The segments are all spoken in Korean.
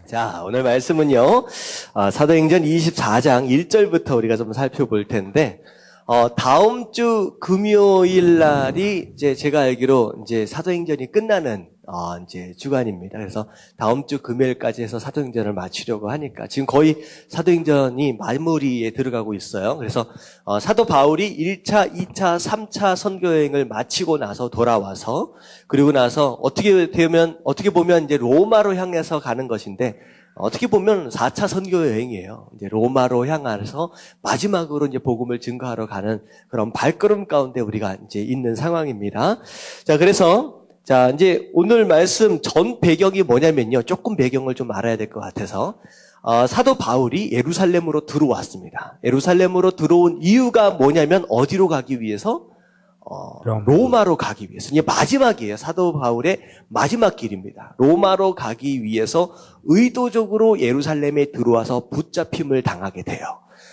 자, 오늘 말씀은요, 사도행전 24장 1절부터 우리가 좀 살펴볼 텐데, 다음 주 금요일 날이 이제 제가 알기로 이제 사도행전이 끝나는 이제 주간입니다. 그래서 다음 주 금요일까지 해서 사도행전을 마치려고 하니까 지금 거의 사도행전이 마무리에 들어가고 있어요. 그래서 사도 바울이 1차, 2차, 3차 선교여행을 마치고 나서 돌아와서 그리고 나서 어떻게 보면 이제 로마로 향해서 가는 것인데 어떻게 보면 4차 선교 여행이에요. 이제 로마로 향해서 마지막으로 이제 복음을 증거하러 가는 그런 발걸음 가운데 우리가 이제 있는 상황입니다. 자, 그래서 이제 오늘 말씀 전 배경이 뭐냐면요. 조금 배경을 좀 알아야 될 것 같아서 사도 바울이 예루살렘으로 들어왔습니다. 예루살렘으로 들어온 이유가 뭐냐면 어디로 가기 위해서? 로마로 가기 위해서. 이게 마지막이에요. 사도 바울의 마지막 길입니다. 로마로 가기 위해서 의도적으로 예루살렘에 들어와서 붙잡힘을 당하게 돼요.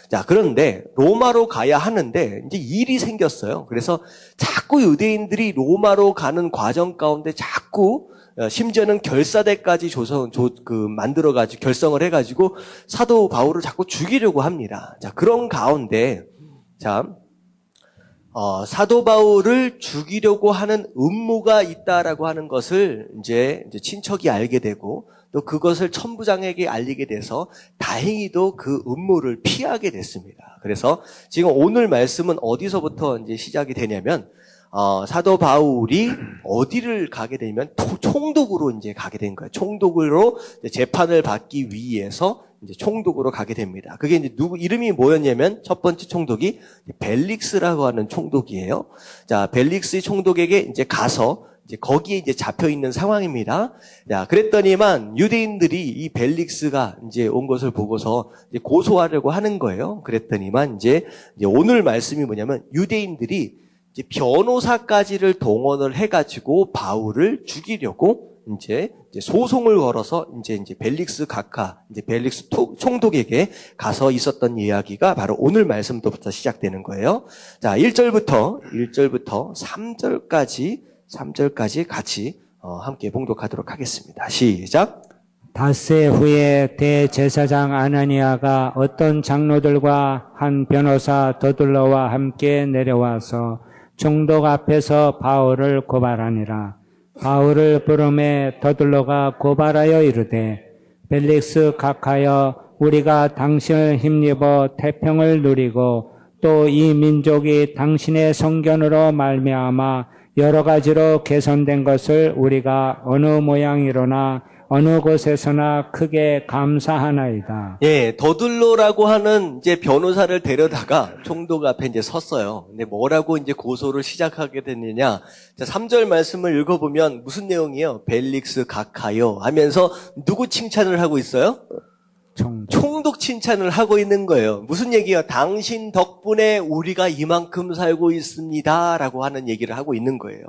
자, 그런데 로마로 가야 하는데 이제 일이 생겼어요. 그래서 자꾸 유대인들이 로마로 가는 과정 가운데 자꾸 심지어는 결사대까지 만들어가지고 결성을 해가지고 사도 바울을 자꾸 죽이려고 합니다. 자, 그런 가운데 사도 바울을 죽이려고 하는 음모가 있다라고 하는 것을 이제 친척이 알게 되고 또 그것을 천부장에게 알리게 돼서 다행히도 그 음모를 피하게 됐습니다. 그래서 지금 오늘 말씀은 어디서부터 이제 시작이 되냐면 사도 바울이 어디를 가게 되냐면 총독으로 이제 가게 된 거예요. 총독으로 재판을 받기 위해서 이제 총독으로 가게 됩니다. 그게 이제 이름이 뭐였냐면 첫 번째 총독이 벨릭스라고 하는 총독이에요. 자, 벨릭스 총독에게 이제 가서 이제 거기에 이제 잡혀 있는 상황입니다. 자, 그랬더니만 유대인들이 이 벨릭스가 이제 온 것을 보고서 이제 고소하려고 하는 거예요. 그랬더니만 이제 오늘 말씀이 뭐냐면 유대인들이 이제 변호사까지를 동원을 해가지고 바울을 죽이려고 이제 소송을 걸어서 이제 벨릭스 총독에게 가서 있었던 이야기가 바로 오늘 말씀부터 시작되는 거예요. 자, 1절부터 3절까지 같이 함께 봉독하도록 하겠습니다. 시작. 닷새 후에 대제사장 아나니아가 어떤 장로들과 한 변호사 더둘러와 함께 내려와서 총독 앞에서 바울을 고발하니라. 바울을 부르매 더둘러가 고발하여 이르되 벨릭스 각하여 우리가 당신을 힘입어 태평을 누리고 또 이 민족이 당신의 성견으로 말미암아 여러 가지로 개선된 것을 우리가 어느 모양이로나 어느 곳에서나 크게 감사하나이다. 예, 더둘로라고 하는 이제 변호사를 데려다가 총독 앞에 이제 섰어요. 근데 뭐라고 이제 고소를 시작하게 됐느냐? 자, 3절 말씀을 읽어보면 무슨 내용이에요? 벨릭스 각하여 하면서 누구 칭찬을 하고 있어요? 총독 칭찬을 하고 있는 거예요. 무슨 얘기예요? 당신 덕분에 우리가 이만큼 살고 있습니다. 라고 하는 얘기를 하고 있는 거예요.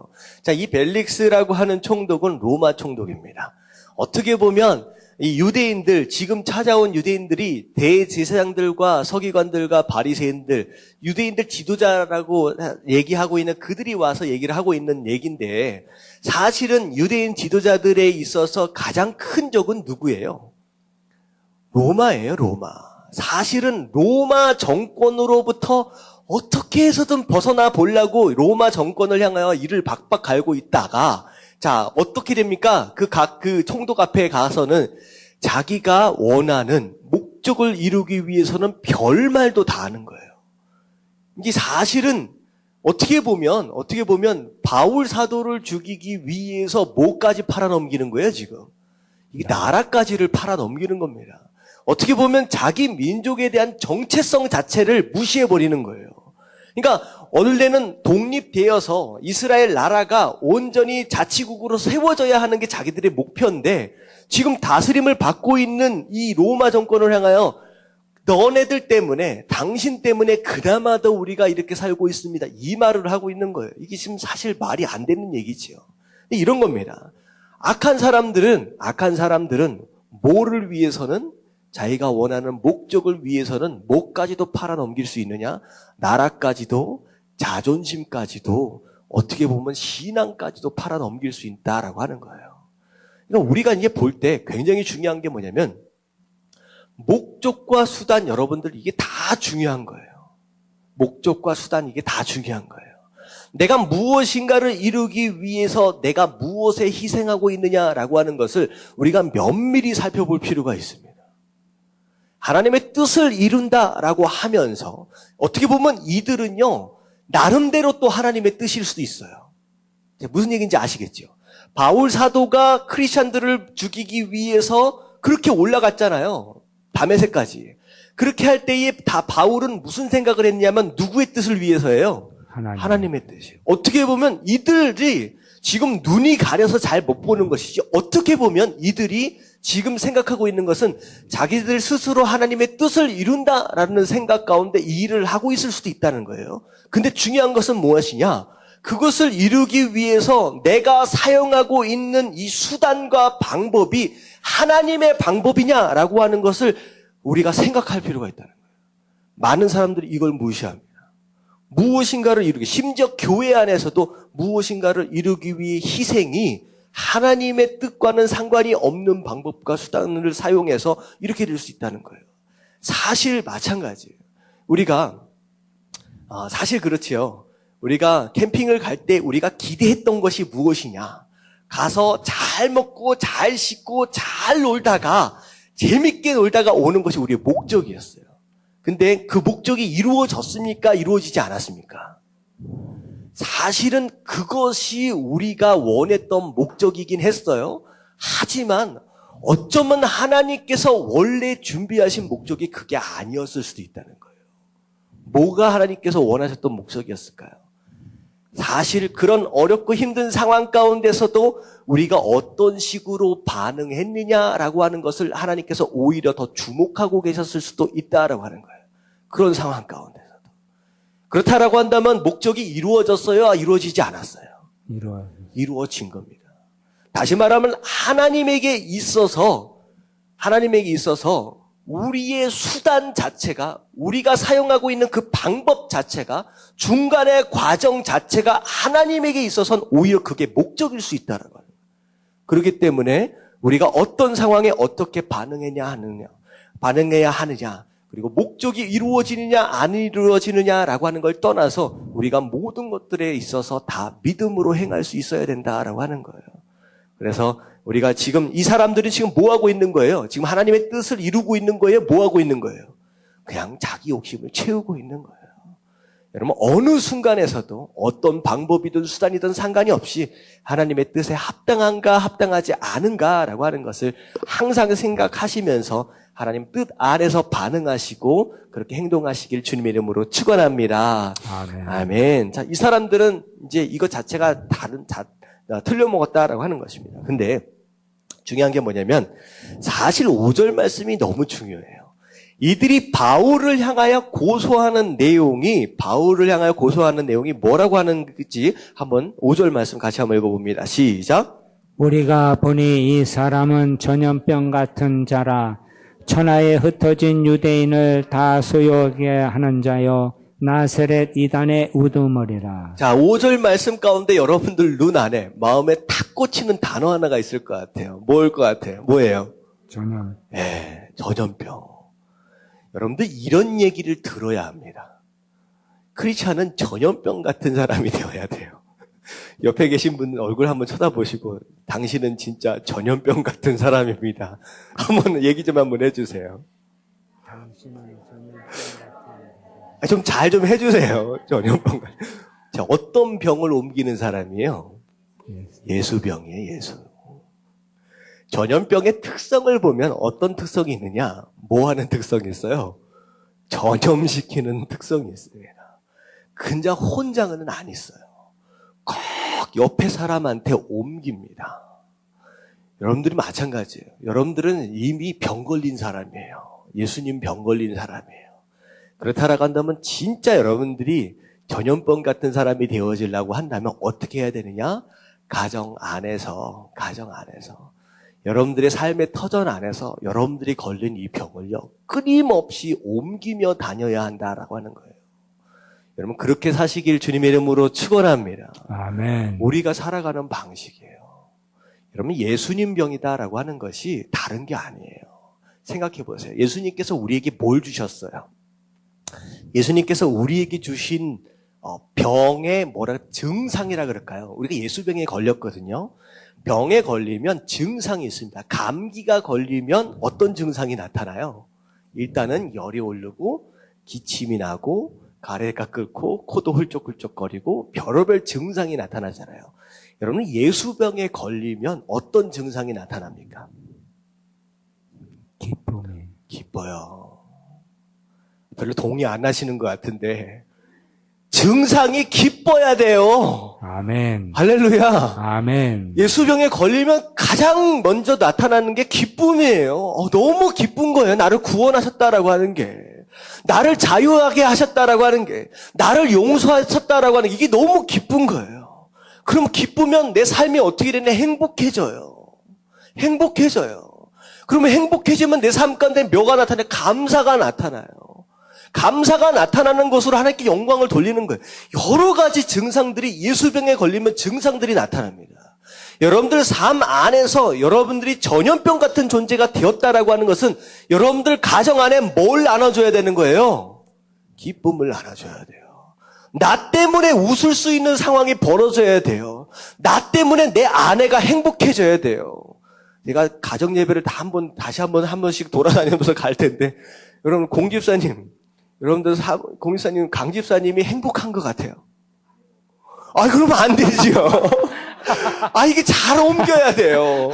자, 이 벨릭스라고 하는 총독은 로마 총독입니다. 어떻게 보면 이 유대인들, 지금 찾아온 유대인들이 대제사장들과 서기관들과 바리새인들, 유대인들 지도자라고 얘기하고 있는 그들이 와서 얘기를 하고 있는 얘기인데 사실은 유대인 지도자들에 있어서 가장 큰 적은 누구예요? 로마예요, 로마. 사실은 로마 정권으로부터 어떻게 해서든 벗어나 보려고 로마 정권을 향하여 이를 박박 갈고 있다가 자, 어떻게 됩니까? 그 총독 앞에 가서는 자기가 원하는 목적을 이루기 위해서는 별말도 다 하는 거예요. 이게 사실은 어떻게 보면 바울 사도를 죽이기 위해서 뭐까지 팔아넘기는 거예요, 지금. 이게 나라까지를 팔아넘기는 겁니다. 어떻게 보면 자기 민족에 대한 정체성 자체를 무시해버리는 거예요. 그러니까 원래는 독립되어서 이스라엘 나라가 온전히 자치국으로 세워져야 하는 게 자기들의 목표인데 지금 다스림을 받고 있는 이 로마 정권을 향하여 너네들 때문에 당신 때문에 그나마도 우리가 이렇게 살고 있습니다. 이 말을 하고 있는 거예요. 이게 지금 사실 말이 안 되는 얘기지요. 이런 겁니다. 악한 사람들은 뭐를 위해서는 자기가 원하는 목적을 위해서는 뭐까지도 팔아넘길 수 있느냐? 나라까지도 자존심까지도 어떻게 보면 신앙까지도 팔아넘길 수 있다라고 하는 거예요. 그러니까 우리가 이제 볼 때 굉장히 중요한 게 뭐냐면 목적과 수단 여러분들 이게 다 중요한 거예요. 목적과 수단 이게 다 중요한 거예요. 내가 무엇인가를 이루기 위해서 내가 무엇에 희생하고 있느냐라고 하는 것을 우리가 면밀히 살펴볼 필요가 있습니다. 하나님의 뜻을 이룬다라고 하면서 어떻게 보면 이들은요 나름대로 또 하나님의 뜻일 수도 있어요. 무슨 얘기인지 아시겠죠? 바울 사도가 크리스찬들을 죽이기 위해서 그렇게 올라갔잖아요. 다메섹까지. 그렇게 할 때에 바울은 무슨 생각을 했냐면 누구의 뜻을 위해서예요? 하나님의 뜻이에요. 어떻게 보면 이들이 지금 눈이 가려서 잘 못 보는 것이지 어떻게 보면 이들이 지금 생각하고 있는 것은 자기들 스스로 하나님의 뜻을 이룬다라는 생각 가운데 이 일을 하고 있을 수도 있다는 거예요. 근데 중요한 것은 무엇이냐? 그것을 이루기 위해서 내가 사용하고 있는 이 수단과 방법이 하나님의 방법이냐라고 하는 것을 우리가 생각할 필요가 있다는 거예요. 많은 사람들이 이걸 무시합니다. 무엇인가를 이루기, 심지어 교회 안에서도 무엇인가를 이루기 위해 희생이 하나님의 뜻과는 상관이 없는 방법과 수단을 사용해서 이렇게 될 수 있다는 거예요. 사실 마찬가지예요. 우리가 사실 그렇지요. 우리가 캠핑을 갈 때 우리가 기대했던 것이 무엇이냐? 가서 잘 먹고 잘 씻고 잘 놀다가 재밌게 놀다가 오는 것이 우리의 목적이었어요. 근데 그 목적이 이루어졌습니까? 이루어지지 않았습니까? 사실은 그것이 우리가 원했던 목적이긴 했어요. 하지만 어쩌면 하나님께서 원래 준비하신 목적이 그게 아니었을 수도 있다는 거예요. 뭐가 하나님께서 원하셨던 목적이었을까요? 사실 그런 어렵고 힘든 상황 가운데서도 우리가 어떤 식으로 반응했느냐라고 하는 것을 하나님께서 오히려 더 주목하고 계셨을 수도 있다라고 하는 거예요. 그런 상황 가운데서도. 그렇다라고 한다면 목적이 이루어졌어요? 이루어지지 않았어요? 이루어진 겁니다. 다시 말하면 하나님에게 있어서 우리의 수단 자체가 우리가 사용하고 있는 그 방법 자체가 중간의 과정 자체가 하나님에게 있어서는 오히려 그게 목적일 수 있다는 거예요. 그렇기 때문에 우리가 어떤 상황에 어떻게 반응해야 하느냐 그리고 목적이 이루어지느냐 안 이루어지느냐라고 하는 걸 떠나서 우리가 모든 것들에 있어서 다 믿음으로 행할 수 있어야 된다라고 하는 거예요. 그래서 우리가 지금 이 사람들이 지금 뭐 하고 있는 거예요? 지금 하나님의 뜻을 이루고 있는 거예요? 뭐 하고 있는 거예요? 그냥 자기 욕심을 채우고 있는 거예요. 여러분 어느 순간에서도 어떤 방법이든 수단이든 상관이 없이 하나님의 뜻에 합당한가 합당하지 않은가라고 하는 것을 항상 생각하시면서 하나님 뜻 안에서 반응하시고 그렇게 행동하시길 주님의 이름으로 축원합니다. 아멘. 아멘. 자, 이 사람들은 이제 이것 자체가 틀려 먹었다라고 하는 것입니다. 근데 중요한 게 뭐냐면 사실 5절 말씀이 너무 중요해요. 이들이 바울을 향하여 고소하는 내용이 뭐라고 하는지 한번 5절 말씀 같이 한번 읽어봅니다. 시작. 우리가 보니 이 사람은 전염병 같은 자라 천하에 흩어진 유대인을 다 소유하게 하는 자요 나세렛 이단의 우두머리라. 자, 5절 말씀 가운데 여러분들 눈 안에 마음에 탁 꽂히는 단어 하나가 있을 것 같아요. 뭐일 것 같아요? 뭐예요? 전염. 네, 전염병. 여러분들 이런 얘기를 들어야 합니다. 크리스찬은 전염병 같은 사람이 되어야 돼요. 옆에 계신 분 얼굴 한번 쳐다보시고 당신은 진짜 전염병 같은 사람입니다. 한번 얘기 좀 한번 해주세요. 좀 잘 좀 해주세요. 전염병. 자, 어떤 병을 옮기는 사람이에요? 예수병이에요, 예수. 전염병의 특성을 보면 어떤 특성이 있느냐? 뭐 하는 특성이 있어요? 전염시키는 특성이 있습니다. 근데 혼자는 안 있어요. 꼭 옆에 사람한테 옮깁니다. 여러분들이 마찬가지예요. 여러분들은 이미 병 걸린 사람이에요. 예수님 병 걸린 사람이에요. 그렇다라고 한다면 진짜 여러분들이 전염병 같은 사람이 되어지려고 한다면 어떻게 해야 되느냐? 가정 안에서 여러분들의 삶의 터전 안에서 여러분들이 걸린 이 병을요 끊임없이 옮기며 다녀야 한다라고 하는 거예요. 여러분 그렇게 사시길 주님의 이름으로 축원합니다. 아멘. 우리가 살아가는 방식이에요. 여러분 예수님 병이다라고 하는 것이 다른 게 아니에요. 생각해 보세요. 예수님께서 우리에게 뭘 주셨어요? 예수님께서 우리에게 주신 병의 증상이라 그럴까요? 우리가 예수병에 걸렸거든요. 병에 걸리면 증상이 있습니다. 감기가 걸리면 어떤 증상이 나타나요? 일단은 열이 오르고 기침이 나고 가래가 끓고 코도 훌쩍훌쩍거리고 별의별 증상이 나타나잖아요. 여러분 예수병에 걸리면 어떤 증상이 나타납니까? 기뻐요. 별로 동의 안 하시는 것 같은데 증상이 기뻐야 돼요. 아멘. 할렐루야. 아멘. 예수병에 걸리면 가장 먼저 나타나는 게 기쁨이에요. 너무 기쁜 거예요. 나를 구원하셨다라고 하는 게. 나를 자유하게 하셨다라고 하는 게. 나를 용서하셨다라고 하는 게. 이게 너무 기쁜 거예요. 그럼 기쁘면 내 삶이 어떻게 되냐? 행복해져요. 행복해져요. 그러면 행복해지면 내 삶 가운데 뭐가 나타나요? 감사가 나타나요. 감사가 나타나는 것으로 하나님께 영광을 돌리는 거예요. 여러 가지 증상들이 예수병에 걸리면 증상들이 나타납니다. 여러분들 삶 안에서 여러분들이 전염병 같은 존재가 되었다라고 하는 것은 여러분들 가정 안에 뭘 나눠줘야 되는 거예요? 기쁨을 나눠줘야 돼요. 나 때문에 웃을 수 있는 상황이 벌어져야 돼요. 나 때문에 내 아내가 행복해져야 돼요. 내가 가정 예배를 다시 한 번씩 돌아다니면서 갈 텐데 여러분 공집사님 여러분들 공집사님, 강집사님이 행복한 것 같아요. 그러면 안 되지요. 이게 잘 옮겨야 돼요.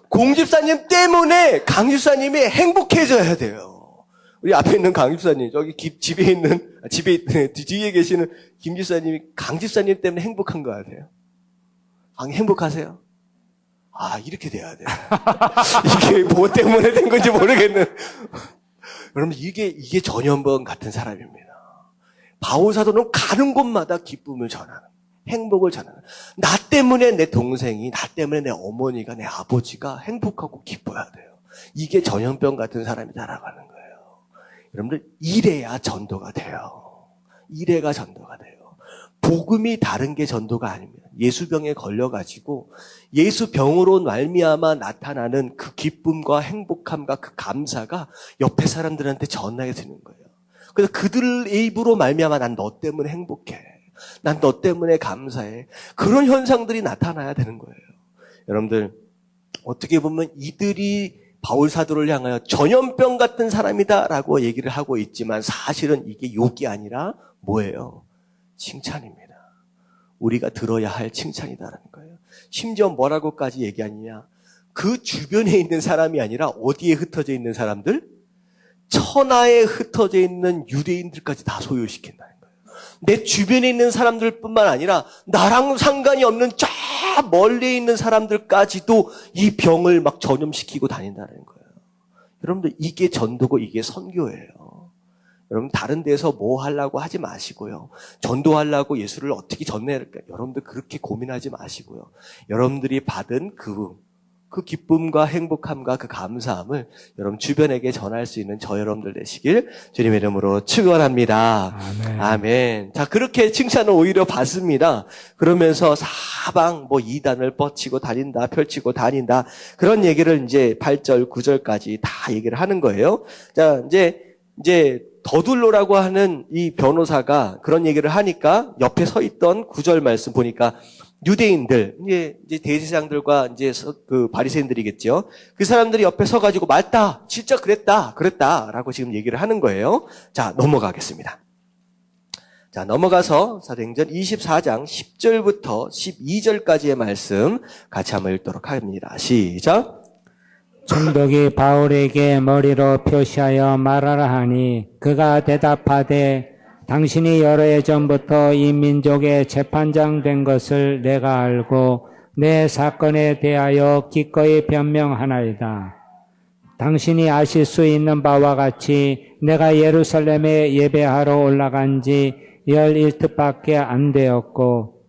공집사님 때문에 강집사님이 행복해져야 돼요. 우리 앞에 있는 강집사님, 저기 집에 뒤에 계시는 김집사님이 강집사님 때문에 행복한 것 같아요. 행복하세요? 이렇게 돼야 돼요. 이게 뭐 때문에 된 건지 모르겠는. 여러분 이게 전염병 같은 사람입니다. 바울 사도는 가는 곳마다 기쁨을 전하는, 행복을 전하는. 나 때문에 내 동생이, 나 때문에 내 어머니가, 내 아버지가 행복하고 기뻐야 돼요. 이게 전염병 같은 사람이다라고 하는 거예요. 여러분들 이래야 전도가 돼요. 이래가 전도가 돼요. 복음이 다른 게 전도가 아닙니다. 예수병에 걸려가지고 예수병으로 말미암아 나타나는 그 기쁨과 행복함과 그 감사가 옆에 사람들한테 전하게 되는 거예요. 그래서 그들 입으로 말미암아 난 너 때문에 행복해. 난 너 때문에 감사해. 그런 현상들이 나타나야 되는 거예요. 여러분들 어떻게 보면 이들이 바울 사도를 향하여 전염병 같은 사람이다라고 얘기를 하고 있지만 사실은 이게 욕이 아니라 뭐예요? 칭찬입니다. 우리가 들어야 할 칭찬이다라는 거예요. 심지어 뭐라고까지 얘기하느냐? 그 주변에 있는 사람이 아니라 어디에 흩어져 있는 사람들? 천하에 흩어져 있는 유대인들까지 다 소유시킨다는 거예요. 내 주변에 있는 사람들뿐만 아니라 나랑 상관이 없는 저 멀리 있는 사람들까지도 이 병을 막 전염시키고 다닌다는 거예요. 여러분들 이게 전도고 이게 선교예요. 여러분 다른 데서 뭐 하려고 하지 마시고요. 전도하려고 예수를 어떻게 전해야 할까? 여러분들 그렇게 고민하지 마시고요. 여러분들이 받은 그 기쁨과 행복함과 그 감사함을 여러분 주변에게 전할 수 있는 저 여러분들 되시길 주님의 이름으로 축원합니다. 아멘. 아멘. 자, 그렇게 칭찬을 오히려 받습니다. 그러면서 사방 이단을 뻗치고 다닌다, 펼치고 다닌다. 그런 얘기를 이제 8절, 9절까지 다 얘기를 하는 거예요. 자, 이제 더둘로라고 하는 이 변호사가 그런 얘기를 하니까 옆에 서 있던 9절 말씀 보니까 유대인들, 이제 대제사장들과 이제 그 바리새인들이겠죠. 그 사람들이 옆에 서가지고 맞다, 진짜 그랬다라고 지금 얘기를 하는 거예요. 자, 넘어가겠습니다. 자, 넘어가서 사도행전 24장 10절부터 12절까지의 말씀 같이 한번 읽도록 합니다. 시작. 총독이 바울에게 머리로 표시하여 말하라 하니 그가 대답하되 당신이 여러 해 전부터 이 민족의 재판장 된 것을 내가 알고 내 사건에 대하여 기꺼이 변명하나이다. 당신이 아실 수 있는 바와 같이 내가 예루살렘에 예배하러 올라간 지 11특밖에 안 되었고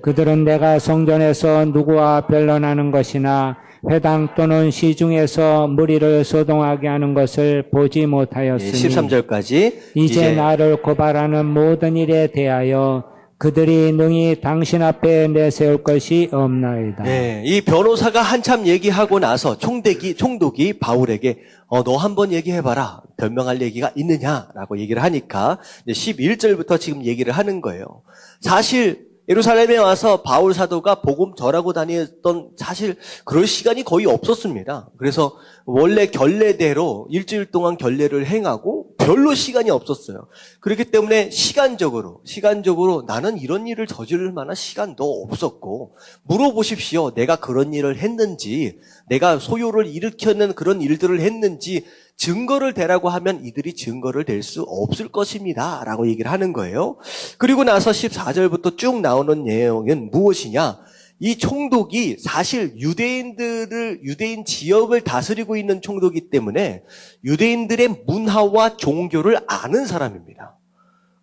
그들은 내가 성전에서 누구와 변론하는 것이나 회당 또는 시중에서 무리를 소동하게 하는 것을 보지 못하였으니 13절까지 이제 나를 고발하는 모든 일에 대하여 그들이 능히 당신 앞에 내세울 것이 없나이다. 네, 이 변호사가 한참 얘기하고 나서 총독이 바울에게 너 한번 얘기해봐라. 변명할 얘기가 있느냐라고 얘기를 하니까 이제 11절부터 지금 얘기를 하는 거예요. 사실 예루살렘에 와서 바울 사도가 복음 전하고 다녔던 사실 그럴 시간이 거의 없었습니다. 그래서 원래 결례대로 일주일 동안 결례를 행하고 별로 시간이 없었어요. 그렇기 때문에 시간적으로 나는 이런 일을 저지를 만한 시간도 없었고 물어보십시오. 내가 그런 일을 했는지 내가 소요를 일으키는 그런 일들을 했는지 증거를 대라고 하면 이들이 증거를 댈 수 없을 것입니다. 라고 얘기를 하는 거예요. 그리고 나서 14절부터 쭉 나오는 내용은 무엇이냐? 이 총독이 사실 유대인 지역을 다스리고 있는 총독이기 때문에 유대인들의 문화와 종교를 아는 사람입니다.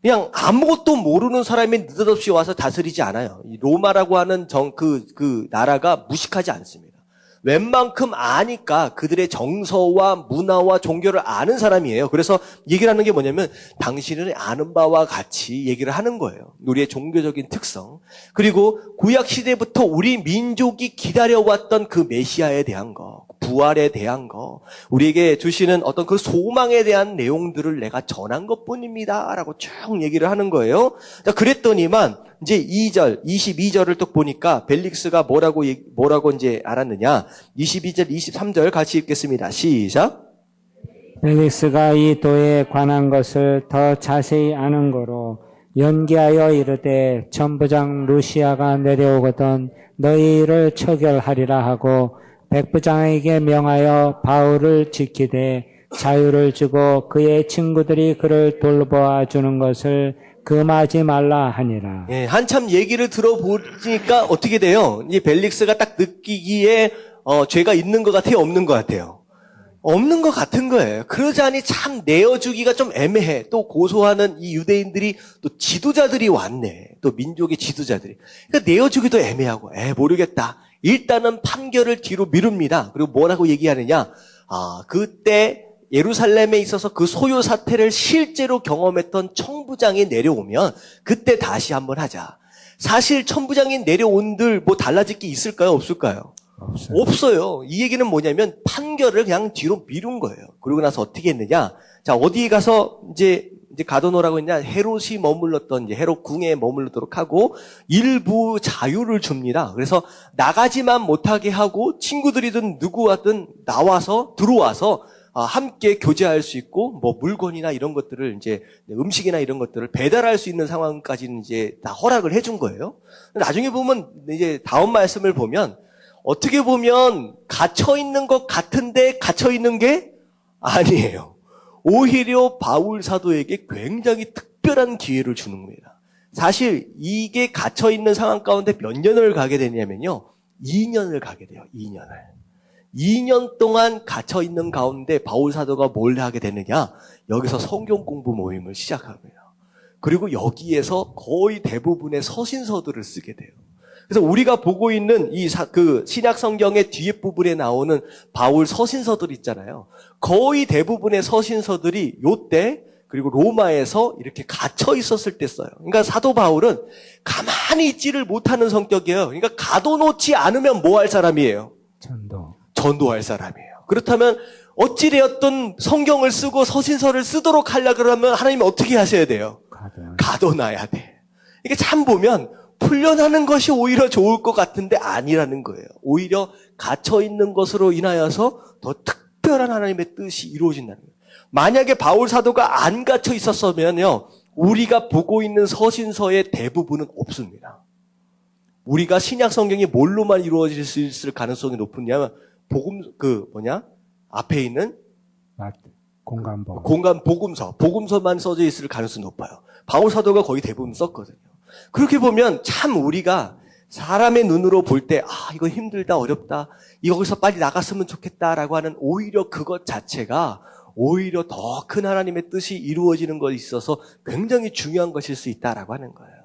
그냥 아무것도 모르는 사람이 느닷없이 와서 다스리지 않아요. 이 로마라고 하는 그 나라가 무식하지 않습니다. 웬만큼 아니까 그들의 정서와 문화와 종교를 아는 사람이에요. 그래서 얘기를 하는 게 뭐냐면 당신은 아는 바와 같이 얘기를 하는 거예요. 우리의 종교적인 특성. 그리고 구약 시대부터 우리 민족이 기다려왔던 그 메시아에 대한 거, 부활에 대한 거, 우리에게 주시는 어떤 그 소망에 대한 내용들을 내가 전한 것뿐입니다. 라고 쭉 얘기를 하는 거예요. 자, 그랬더니만 이제 22절을 또 보니까 벨릭스가 뭐라고 이제 알았느냐. 22절, 23절 같이 읽겠습니다. 시작. 벨릭스가 이 도에 관한 것을 더 자세히 아는 거로 연기하여 이르되 천부장 루시아가 내려오거든 너희를 처결하리라 하고 백부장에게 명하여 바울을 지키되 자유를 주고 그의 친구들이 그를 돌보아 주는 것을 금하지 말라 하니라. 예, 한참 얘기를 들어보니까 어떻게 돼요? 이 벨릭스가 딱 느끼기에 죄가 있는 것 같아요? 없는 것 같아요? 없는 것 같은 거예요. 그러자니 참 내어주기가 좀 애매해. 또 고소하는 이 유대인들이 또 지도자들이 왔네. 또 민족의 지도자들이. 그러니까 내어주기도 애매하고 모르겠다. 일단은 판결을 뒤로 미룹니다. 그리고 뭐라고 얘기하느냐? 그때 예루살렘에 있어서 그 소요 사태를 실제로 경험했던 청부장이 내려오면 그때 다시 한번 하자. 사실 청부장이 내려온들 뭐 달라질 게 있을까요? 없을까요? 없어요. 이 얘기는 뭐냐면 판결을 그냥 뒤로 미룬 거예요. 그러고 나서 어떻게 했느냐? 자, 어디에 가서 이제 가둬놓으라고 했냐? 헤롯이 머물렀던 이제 헤롯 궁에 머물도록 하고 일부 자유를 줍니다. 그래서 나가지만 못하게 하고 친구들이든 누구와든 들어와서 함께 교제할 수 있고, 뭐, 물건이나 이런 것들을 이제, 음식이나 이런 것들을 배달할 수 있는 상황까지는 이제 다 허락을 해준 거예요. 나중에 보면, 이제 다음 말씀을 보면, 어떻게 보면, 갇혀있는 것 같은데, 갇혀있는 게 아니에요. 오히려 바울 사도에게 굉장히 특별한 기회를 주는 겁니다. 사실, 이게 갇혀있는 상황 가운데 몇 년을 가게 되냐면요. 2년을 가게 돼요, 2년을. 2년 동안 갇혀있는 가운데 바울 사도가 뭘 하게 되느냐? 여기서 성경 공부 모임을 시작합니다. 그리고 여기에서 거의 대부분의 서신서들을 쓰게 돼요. 그래서 우리가 보고 있는 그 신약 성경의 뒤에 부분에 나오는 바울 서신서들 있잖아요. 거의 대부분의 서신서들이 요때 그리고 로마에서 이렇게 갇혀 있었을 때 써요. 그러니까 사도 바울은 가만히 있지를 못하는 성격이에요. 그러니까 가둬놓지 않으면 뭐 할 사람이에요? 전도할 사람이에요. 그렇다면 어찌되었든 성경을 쓰고 서신서를 쓰도록 하려 그러면 하나님이 어떻게 하셔야 돼요? 가둬놔야 돼. 이게 참 보면 풀려나는 것이 오히려 좋을 것 같은데 아니라는 거예요. 오히려 갇혀있는 것으로 인하여서 더 특별한 하나님의 뜻이 이루어진다는 거예요. 만약에 바울 사도가 안 갇혀 있었으면요, 우리가 보고 있는 서신서의 대부분은 없습니다. 우리가 신약 성경이 뭘로만 이루어질 수 있을 가능성이 높으냐면 앞에 있는 복음서만 써져 있을 가능성이 높아요. 바울 사도가 거의 대부분 썼거든요. 그렇게 보면 참 우리가 사람의 눈으로 볼 때 이거 힘들다, 어렵다, 여기서 빨리 나갔으면 좋겠다라고 하는 오히려 그것 자체가 오히려 더 큰 하나님의 뜻이 이루어지는 것에 있어서 굉장히 중요한 것일 수 있다라고 하는 거예요.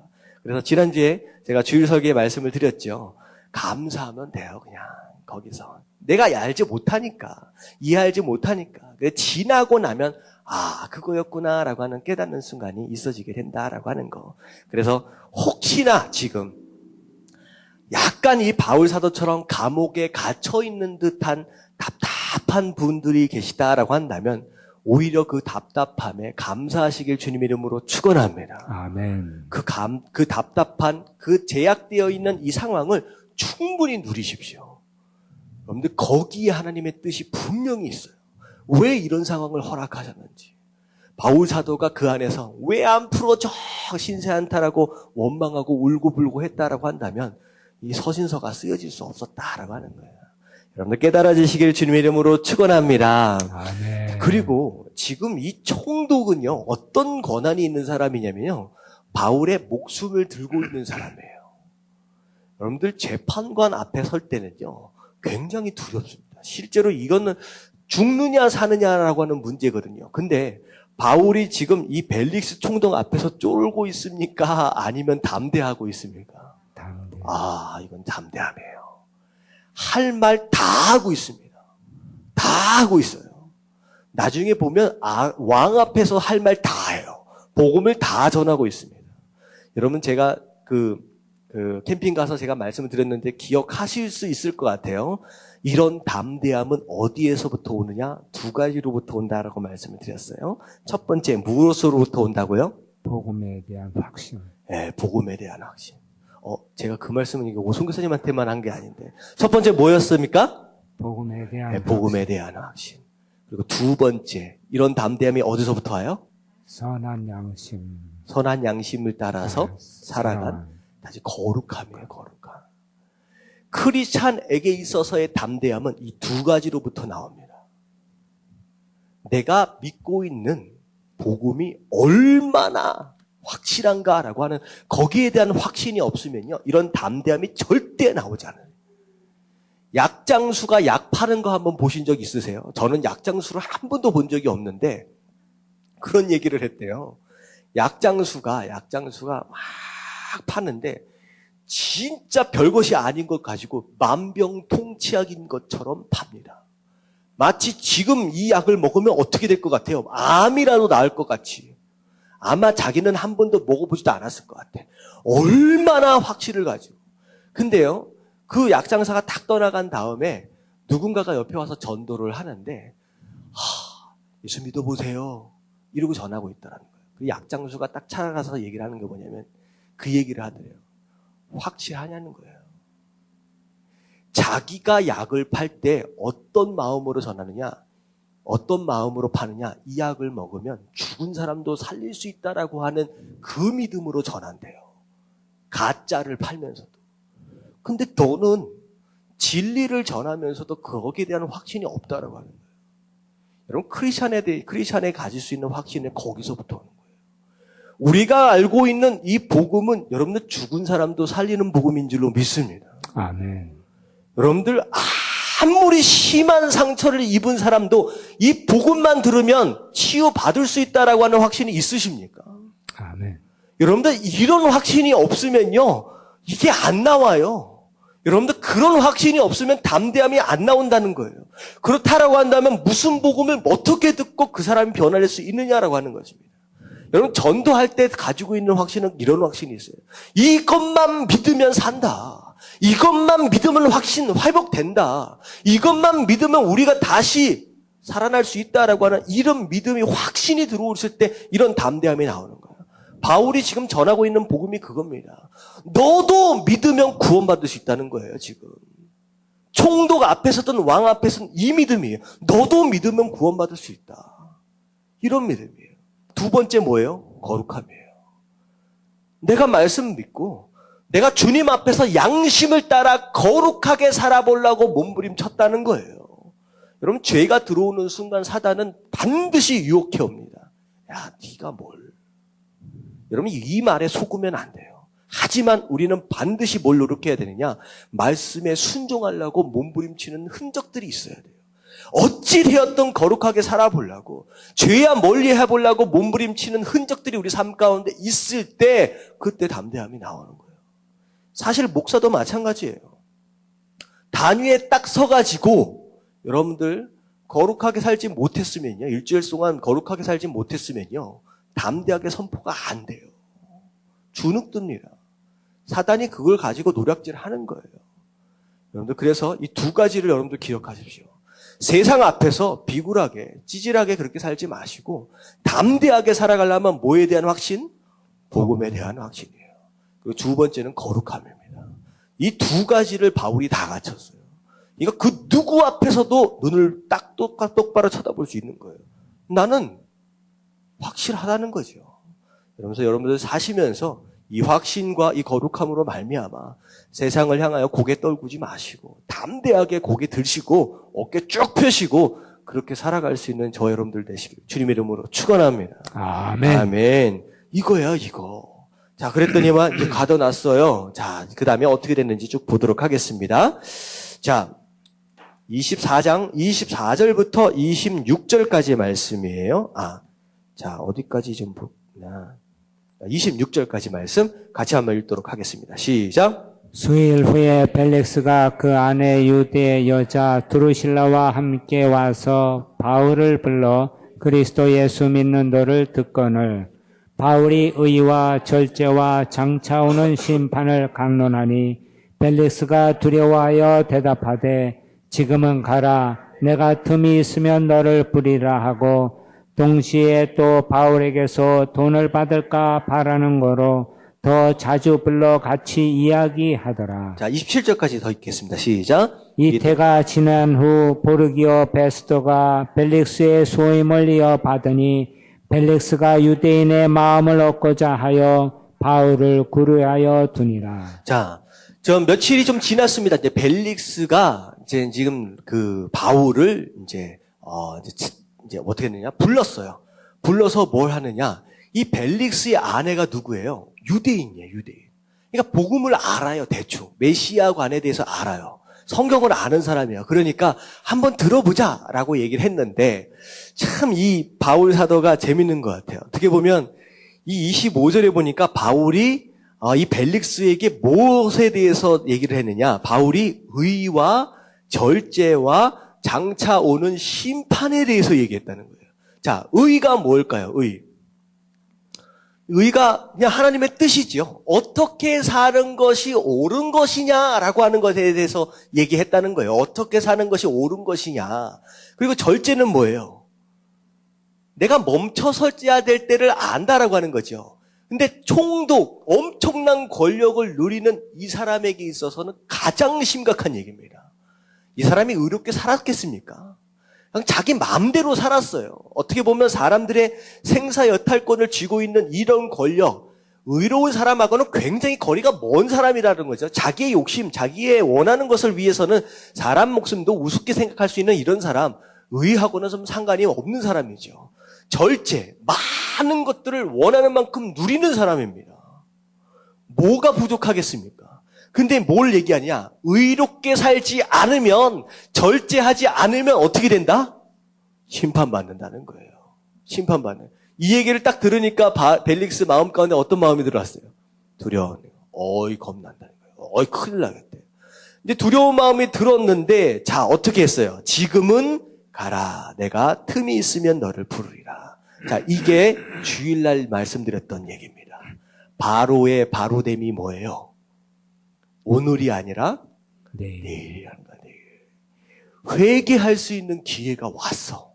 그래서 지난주에 제가 주일 설교에 말씀을 드렸죠. 감사하면 돼요, 그냥 거기서. 내가 알지 못하니까, 이해하지 못하니까. 지나고 나면 아, 그거였구나라고 하는 깨닫는 순간이 있어지게 된다라고 하는 거. 그래서 혹시나 지금 약간 이 바울 사도처럼 감옥에 갇혀 있는 듯한 답답한 분들이 계시다라고 한다면 오히려 그 답답함에 감사하시길 주님 이름으로 축원합니다. 아멘. 그 답답한 그 제약되어 있는 이 상황을 충분히 누리십시오. 여러분들 거기에 하나님의 뜻이 분명히 있어요. 왜 이런 상황을 허락하셨는지. 바울 사도가 그 안에서 왜 안 풀어져 신세 한탄하고 원망하고 울고불고 했다라고 한다면 이 서신서가 쓰여질 수 없었다라고 하는 거예요. 여러분들 깨달아지시길 주님의 이름으로 축원합니다. 아멘. 그리고 지금 이 총독은요, 어떤 권한이 있는 사람이냐면요, 바울의 목숨을 들고 있는 사람이에요. 여러분들 재판관 앞에 설 때는요, 굉장히 두렵습니다. 실제로 이거는 죽느냐 사느냐라고 하는 문제거든요. 근데 바울이 지금 이 벨릭스 총독 앞에서 쫄고 있습니까? 아니면 담대하고 있습니까? 담대. 아, 이건 담대함이에요. 할 말 다 하고 있습니다. 다 하고 있어요. 나중에 보면 왕 앞에서 할 말 다 해요. 복음을 다 전하고 있습니다. 여러분 제가 캠핑 가서 제가 말씀을 드렸는데 기억하실 수 있을 것 같아요. 이런 담대함은 어디에서부터 오느냐? 두 가지로부터 온다라고 말씀을 드렸어요. 첫 번째, 무엇으로부터 온다고요? 복음에 대한 확신. 네, 복음에 대한 확신. 제가 그 말씀은 이게 오송 교사님한테만 한 게 아닌데. 첫 번째 뭐였습니까? 복음에 대한 네, 복음에 대한 확신. 그리고 두 번째, 이런 담대함이 어디서부터 와요? 선한 양심. 선한 양심을 따라서 살아간 살아간. 다시 거룩함이에요, 거룩함. 크리스찬에게 있어서의 담대함은 이 두 가지로부터 나옵니다. 내가 믿고 있는 복음이 얼마나 확실한가라고 하는 거기에 대한 확신이 없으면요, 이런 담대함이 절대 나오지 않아요. 약장수가 약 파는 거 한번 보신 적 있으세요? 저는 약장수를 한 번도 본 적이 없는데 그런 얘기를 했대요. 약장수가 막 파는데 진짜 별것이 아닌 것 가지고 만병통치약인 것처럼 팝니다. 마치 지금 이 약을 먹으면 어떻게 될 것 같아요? 암이라도 나을 것 같이. 아마 자기는 한 번도 먹어보지도 않았을 것 같아. 얼마나 확신을 가지고. 근데요, 그 약장사가 탁 떠나간 다음에 누군가가 옆에 와서 전도를 하는데, 예수 믿어보세요. 이러고 전하고 있더라는 거예요. 그 약장수가 딱 찾아가서 얘기를 하는 게 뭐냐면, 그 얘기를 하더래요. 확실하냐는 거예요. 자기가 약을 팔 때 어떤 마음으로 전하느냐, 어떤 마음으로 파느냐, 이 약을 먹으면 죽은 사람도 살릴 수 있다라고 하는 그 믿음으로 전한대요. 가짜를 팔면서도. 근데 너는 진리를 전하면서도 거기에 대한 확신이 없다라고 하는 거예요. 여러분, 크리스찬에 가질 수 있는 확신은 거기서부터 오는 거예요. 우리가 알고 있는 이 복음은 여러분들 죽은 사람도 살리는 복음인 줄로 믿습니다. 아멘. 여러분들 아무리 심한 상처를 입은 사람도 이 복음만 들으면 치유받을 수 있다라고 하는 확신이 있으십니까? 아멘. 여러분들 이런 확신이 없으면요, 이게 안 나와요. 여러분들 그런 확신이 없으면 담대함이 안 나온다는 거예요. 그렇다라고 한다면 무슨 복음을 어떻게 듣고 그 사람이 변화될 수 있느냐라고 하는 것입니다. 여러분 전도할 때 가지고 있는 확신은 이런 확신이 있어요. 이것만 믿으면 산다. 이것만 믿으면 회복된다. 이것만 믿으면 우리가 다시 살아날 수 있다라고 하는 이런 믿음이 확신이 들어오실 때 이런 담대함이 나오는 거예요. 바울이 지금 전하고 있는 복음이 그겁니다. 너도 믿으면 구원받을 수 있다는 거예요, 지금. 총독 앞에서든 왕 앞에서든 이 믿음이에요. 너도 믿으면 구원받을 수 있다. 이런 믿음이에요. 두 번째 뭐예요? 거룩함이에요. 내가 말씀 믿고 내가 주님 앞에서 양심을 따라 거룩하게 살아보려고 몸부림쳤다는 거예요. 여러분 죄가 들어오는 순간 사단은 반드시 유혹해 옵니다. 야, 네가 뭘. 여러분 이 말에 속으면 안 돼요. 하지만 우리는 반드시 뭘 노력해야 되느냐? 말씀에 순종하려고 몸부림치는 흔적들이 있어야 돼요. 어찌되었든 거룩하게 살아보려고 죄야 멀리 해보려고 몸부림치는 흔적들이 우리 삶 가운데 있을 때 그때 담대함이 나오는 거예요. 사실 목사도 마찬가지예요. 단위에 딱 서가지고 여러분들 거룩하게 살지 못했으면요. 일주일 동안 거룩하게 살지 못했으면요. 담대하게 선포가 안 돼요. 주눅듭니다. 사단이 그걸 가지고 노략질 하는 거예요. 여러분들, 그래서 이 두 가지를 여러분들 기억하십시오. 세상 앞에서 비굴하게, 찌질하게 그렇게 살지 마시고, 담대하게 살아가려면 뭐에 대한 확신? 복음에 대한 확신이에요. 그리고 두 번째는 거룩함입니다. 이 두 가지를 바울이 다 갖췄어요. 이거 그 누구 앞에서도 눈을 딱 똑바로 쳐다볼 수 있는 거예요. 나는 확실하다는 거죠. 그러면서 여러분들 사시면서 이 확신과 이 거룩함으로 말미암아 세상을 향하여 고개 떨구지 마시고 담대하게 고개 들시고 어깨 쭉 펴시고 그렇게 살아갈 수 있는 저 여러분들 되시길 주님의 이름으로 축원합니다. 아멘. 아멘. 이거야 이거. 자, 그랬더니만 이제 가둬놨어요. 자, 그 다음에 어떻게 됐는지 쭉 보도록 하겠습니다. 자, 24장 24절부터 26절까지의 말씀이에요. 자, 어디까지 좀 보나. 26절까지 말씀 같이 한번 읽도록 하겠습니다. 시작. 수일 후에 벨릭스가 그 아내 유대 여자 드루실라와 함께 와서 바울을 불러 그리스도 예수 믿는도를 듣거늘 바울이 의와 절제와 장차 오는 심판을 강론하니 벨릭스가 두려워하여 대답하되 지금은 가라 내가 틈이 있으면 너를 부리라 하고 동시에 또 바울에게서 돈을 받을까 바라는 거로 더 자주 불러 같이 이야기하더라. 자, 27절까지 더 읽겠습니다. 시작. 이태가 지난 후 보르기오 베스토가 벨릭스의 소임을 이어받으니 벨릭스가 유대인의 마음을 얻고자 하여 바울을 구류하여 두니라. 자, 저 며칠이 좀 지났습니다. 이제 벨릭스가 이제 지금 그 바울을 이제 어떻게 했느냐? 불렀어요. 불러서 뭘 하느냐? 이 벨릭스의 아내가 누구예요? 유대인이에요, 유대인. 그러니까 복음을 알아요, 대충. 메시아관에 대해서 알아요. 성경을 아는 사람이에요. 그러니까 한번 들어보자라고 얘기를 했는데 참 이 바울 사도가 재밌는 것 같아요. 어떻게 보면 이 25절에 보니까 바울이 이 벨릭스에게 무엇에 대해서 얘기를 했느냐? 바울이 의와 절제와 장차 오는 심판에 대해서 얘기했다는 거예요. 자, 의가 뭘까요? 의가 그냥 하나님의 뜻이지요. 어떻게 사는 것이 옳은 것이냐라고 하는 것에 대해서 얘기했다는 거예요. 어떻게 사는 것이 옳은 것이냐. 그리고 절제는 뭐예요? 내가 멈춰 서야 될 때를 안다라고 하는 거죠. 근데 총독, 엄청난 권력을 누리는 이 사람에게 있어서는 가장 심각한 얘기입니다. 이 사람이 의롭게 살았겠습니까? 그냥 자기 마음대로 살았어요. 어떻게 보면 사람들의 생사여탈권을 쥐고 있는 이런 권력, 의로운 사람하고는 굉장히 거리가 먼 사람이라는 거죠. 자기의 욕심, 자기의 원하는 것을 위해서는 사람 목숨도 우습게 생각할 수 있는 이런 사람, 의하고는 좀 상관이 없는 사람이죠. 절제, 많은 것들을 원하는 만큼 누리는 사람입니다. 뭐가 부족하겠습니까? 근데 뭘 얘기하냐? 의롭게 살지 않으면, 절제하지 않으면 어떻게 된다? 심판받는다는 거예요. 심판받는. 이 얘기를 딱 들으니까 벨릭스 마음 가운데 어떤 마음이 들어왔어요? 두려워요. 겁난다는 거예요. 큰일 나겠대. 근데 두려운 마음이 들었는데, 자, 어떻게 했어요? 지금은 가라. 내가 틈이 있으면 너를 부르리라. 자, 이게 주일날 말씀드렸던 얘기입니다. 바로의 바로됨이 뭐예요? 오늘이 아니라 내일이라는 거야, 내일. 회개할 수 있는 기회가 왔어.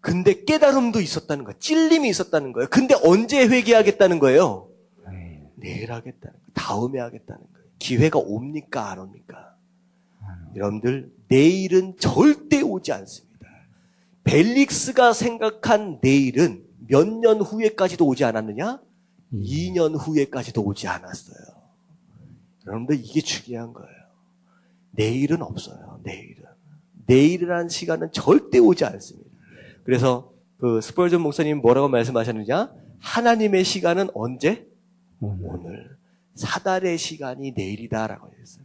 근데 깨달음도 있었다는 거야. 찔림이 있었다는 거예요. 근데 언제 회개하겠다는 거예요? 내일 하겠다는 거예요. 다음에 하겠다는 거예요. 기회가 옵니까, 안 옵니까? 여러분들, 내일은 절대 오지 않습니다. 벨릭스가 생각한 내일은 몇 년 후에까지도 오지 않았느냐? 2년 후에까지도 오지 않았어요. 여러분들, 이게 중요한 거예요. 내일은 없어요. 내일이라는 시간은 절대 오지 않습니다. 그래서 스펄전 목사님 뭐라고 말씀하셨느냐? 하나님의 시간은 언제? 오늘. 사달의 시간이 내일이다라고 했어요.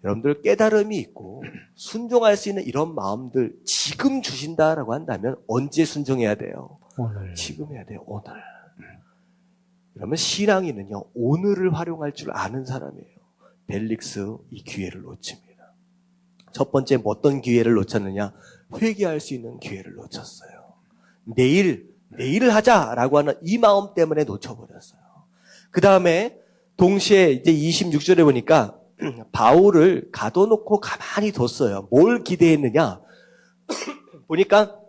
여러분들, 깨달음이 있고 순종할 수 있는 이런 마음들 지금 주신다라고 한다면 언제 순종해야 돼요? 오늘. 지금 해야 돼요. 오늘. 그러면 신앙인은요, 오늘을 활용할 줄 아는 사람이에요. 벨릭스 이 기회를 놓칩니다. 첫 번째 어떤 기회를 놓쳤느냐? 회개할 수 있는 기회를 놓쳤어요. 내일 하자라고 하는 이 마음 때문에 놓쳐버렸어요. 그 다음에 동시에 이제 26절에 보니까 바울을 가둬놓고 가만히 뒀어요. 뭘 기대했느냐? 보니까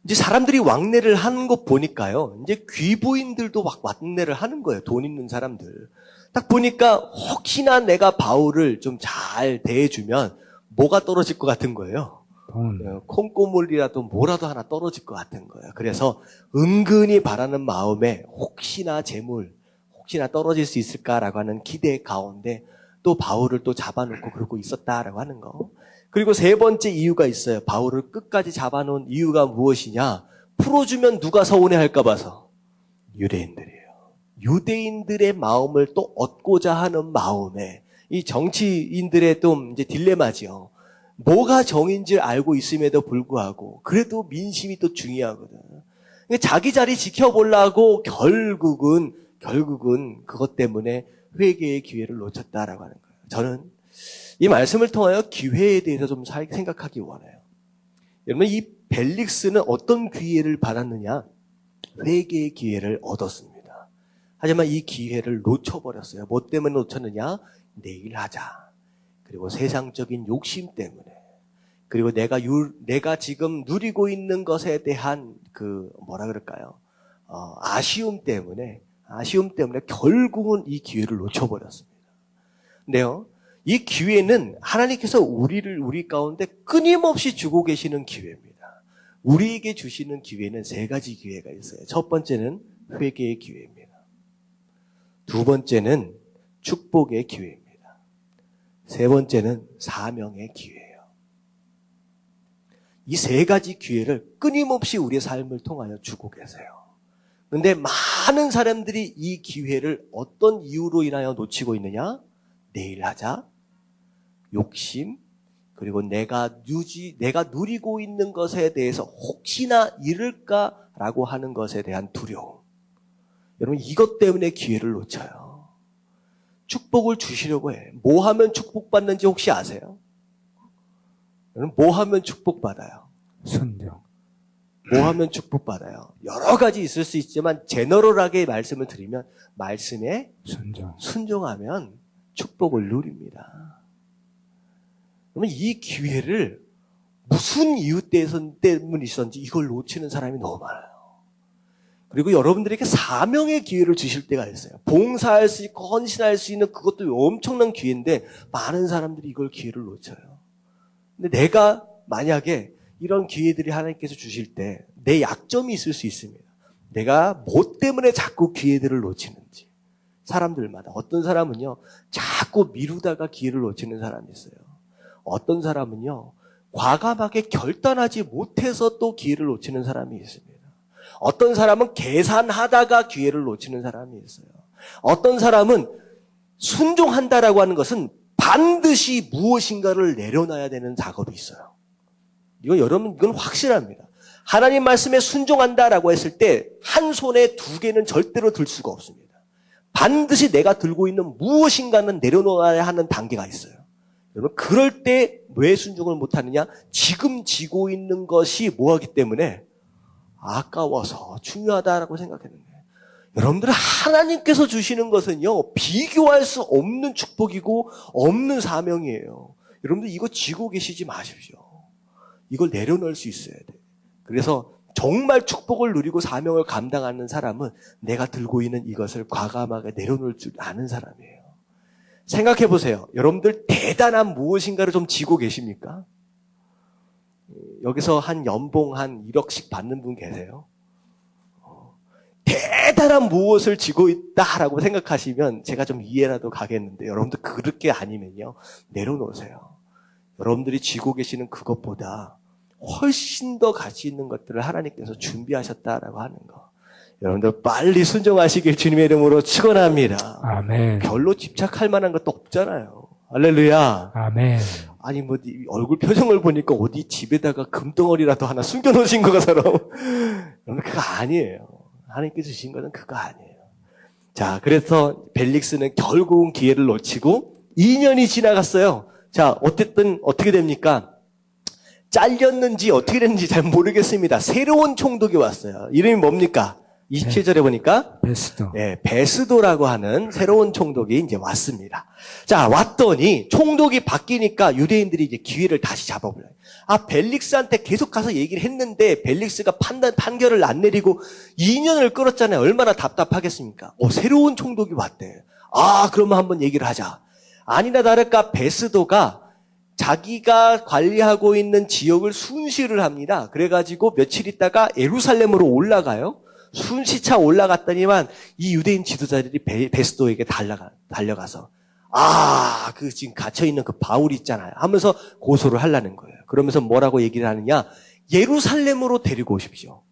이제 사람들이 왕래를 하는 것 보니까요. 이제 귀부인들도 막 왕래를 하는 거예요. 돈 있는 사람들. 딱 보니까 혹시나 내가 바울을 좀 잘 대해주면 뭐가 떨어질 것 같은 거예요. 콩고물이라도 뭐라도 하나 떨어질 것 같은 거예요. 그래서 은근히 바라는 마음에 혹시나 재물, 혹시나 떨어질 수 있을까라고 하는 기대 가운데 또 바울을 또 잡아놓고 그러고 있었다라고 하는 거. 그리고 세 번째 이유가 있어요. 바울을 끝까지 잡아놓은 이유가 무엇이냐? 풀어주면 누가 서운해할까 봐서. 유대인들이에요. 유대인들의 마음을 또 얻고자 하는 마음에 이 정치인들의 또 이제 딜레마지요. 뭐가 정인지 알고 있음에도 불구하고 그래도 민심이 또 중요하거든. 자기 자리 지켜보려고 결국은 그것 때문에 회개의 기회를 놓쳤다라고 하는 거예요. 저는 이 말씀을 통하여 기회에 대해서 좀 생각하기 원해요. 여러분, 이 벨릭스는 어떤 기회를 받았느냐? 회개의 기회를 얻었습니다. 하지만 이 기회를 놓쳐버렸어요. 뭐 때문에 놓쳤느냐? 내일 하자. 그리고 세상적인 욕심 때문에. 그리고 내가 지금 누리고 있는 것에 대한 아쉬움 때문에 결국은 이 기회를 놓쳐버렸습니다. 근데요, 이 기회는 하나님께서 우리 가운데 끊임없이 주고 계시는 기회입니다. 우리에게 주시는 기회는 세 가지 기회가 있어요. 첫 번째는 회개의 기회입니다. 두 번째는 축복의 기회입니다. 세 번째는 사명의 기회예요. 이 세 가지 기회를 끊임없이 우리의 삶을 통하여 주고 계세요. 그런데 많은 사람들이 이 기회를 어떤 이유로 인하여 놓치고 있느냐? 내일 하자, 욕심, 그리고 내가 누리고 있는 것에 대해서 혹시나 잃을까라고 하는 것에 대한 두려움. 여러분, 이것 때문에 기회를 놓쳐요. 축복을 주시려고 해. 뭐 하면 축복받는지 혹시 아세요? 여러분, 뭐 하면 축복받아요? 순종. 뭐 하면 축복받아요? 여러 가지 있을 수 있지만 제너럴하게 말씀을 드리면 말씀에 순종하면 축복을 누립니다. 그러면 이 기회를 무슨 이유 때문에 있었는지 이걸 놓치는 사람이 너무 많아요. 그리고 여러분들에게 사명의 기회를 주실 때가 있어요. 봉사할 수 있고 헌신할 수 있는 그것도 엄청난 기회인데 많은 사람들이 이걸 기회를 놓쳐요. 근데 내가 만약에 이런 기회들이 하나님께서 주실 때 내 약점이 있을 수 있습니다. 내가 뭐 때문에 자꾸 기회들을 놓치는지. 사람들마다. 어떤 사람은요, 자꾸 미루다가 기회를 놓치는 사람이 있어요. 어떤 사람은요, 과감하게 결단하지 못해서 또 기회를 놓치는 사람이 있습니다. 어떤 사람은 계산하다가 기회를 놓치는 사람이 있어요. 어떤 사람은 순종한다라고 하는 것은 반드시 무엇인가를 내려놔야 되는 작업이 있어요. 이건 확실합니다. 하나님 말씀에 순종한다라고 했을 때 한 손에 두 개는 절대로 들 수가 없습니다. 반드시 내가 들고 있는 무엇인가는 내려놓아야 하는 단계가 있어요. 여러분, 그럴 때 왜 순종을 못하느냐? 지금 지고 있는 것이 뭐하기 때문에 아까워서 중요하다라고 생각했는데, 여러분들 하나님께서 주시는 것은요, 비교할 수 없는 축복이고 없는 사명이에요. 여러분들 이거 지고 계시지 마십시오. 이걸 내려놓을 수 있어야 돼요. 그래서 정말 축복을 누리고 사명을 감당하는 사람은 내가 들고 있는 이것을 과감하게 내려놓을 줄 아는 사람이에요. 생각해 보세요. 여러분들 대단한 무엇인가를 좀 지고 계십니까? 여기서 연봉 1억씩 받는 분 계세요? 대단한 무엇을 지고 있다라고 생각하시면 제가 좀 이해라도 가겠는데, 여러분들 그렇게 아니면요, 내려놓으세요. 여러분들이 지고 계시는 그것보다 훨씬 더 가치 있는 것들을 하나님께서 준비하셨다라고 하는 거. 여러분들 빨리 순종하시길 주님의 이름으로 축원합니다. 아멘. 별로 집착할 만한 것도 없잖아요. 할렐루야. 아멘. 아니 얼굴 표정을 보니까 어디 집에다가 금덩어리라도 하나 숨겨놓으신 것처럼. 여러분, 그거 아니에요. 하나님께서 주신 것은 그거 아니에요. 자, 그래서 벨릭스는 결국은 기회를 놓치고 2년이 지나갔어요. 자, 어쨌든 어떻게 됩니까? 잘렸는지 어떻게 됐는지 잘 모르겠습니다. 새로운 총독이 왔어요. 이름이 뭡니까? 27절에 보니까 베스도. 베스도라고 하는 새로운 총독이 이제 왔습니다. 자, 왔더니 총독이 바뀌니까 유대인들이 이제 기회를 다시 잡아보려요. 벨릭스한테 계속 가서 얘기를 했는데 벨릭스가 판결을 안 내리고 2년을 끌었잖아요. 얼마나 답답하겠습니까? 새로운 총독이 왔대. 그러면 한번 얘기를 하자. 아니나 다를까 베스도가 자기가 관리하고 있는 지역을 순시를 합니다. 그래가지고 며칠 있다가 예루살렘으로 올라가요. 순시차 올라갔더니만 이 유대인 지도자들이 베스도에게 달려가서 그 지금 갇혀있는 그 바울 있잖아요 하면서 고소를 하려는 거예요. 그러면서 뭐라고 얘기를 하느냐, 예루살렘으로 데리고 오십시오.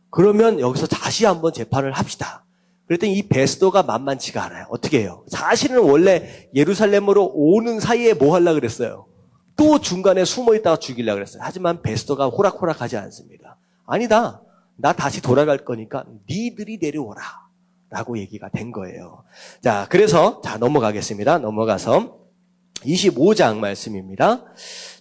그러면 여기서 다시 한번 재판을 합시다. 그랬더니 이 베스도가 만만치가 않아요. 어떻게 해요? 사실은 원래 예루살렘으로 오는 사이에 뭐 하려고 그랬어요? 또 중간에 숨어 있다가 죽이려고 그랬어요. 하지만 베스도가 호락호락하지 않습니다. 아니다. 나 다시 돌아갈 거니까 니들이 내려오라 라고 얘기가 된 거예요. 자, 그래서 넘어가겠습니다. 넘어가서 25장 말씀입니다.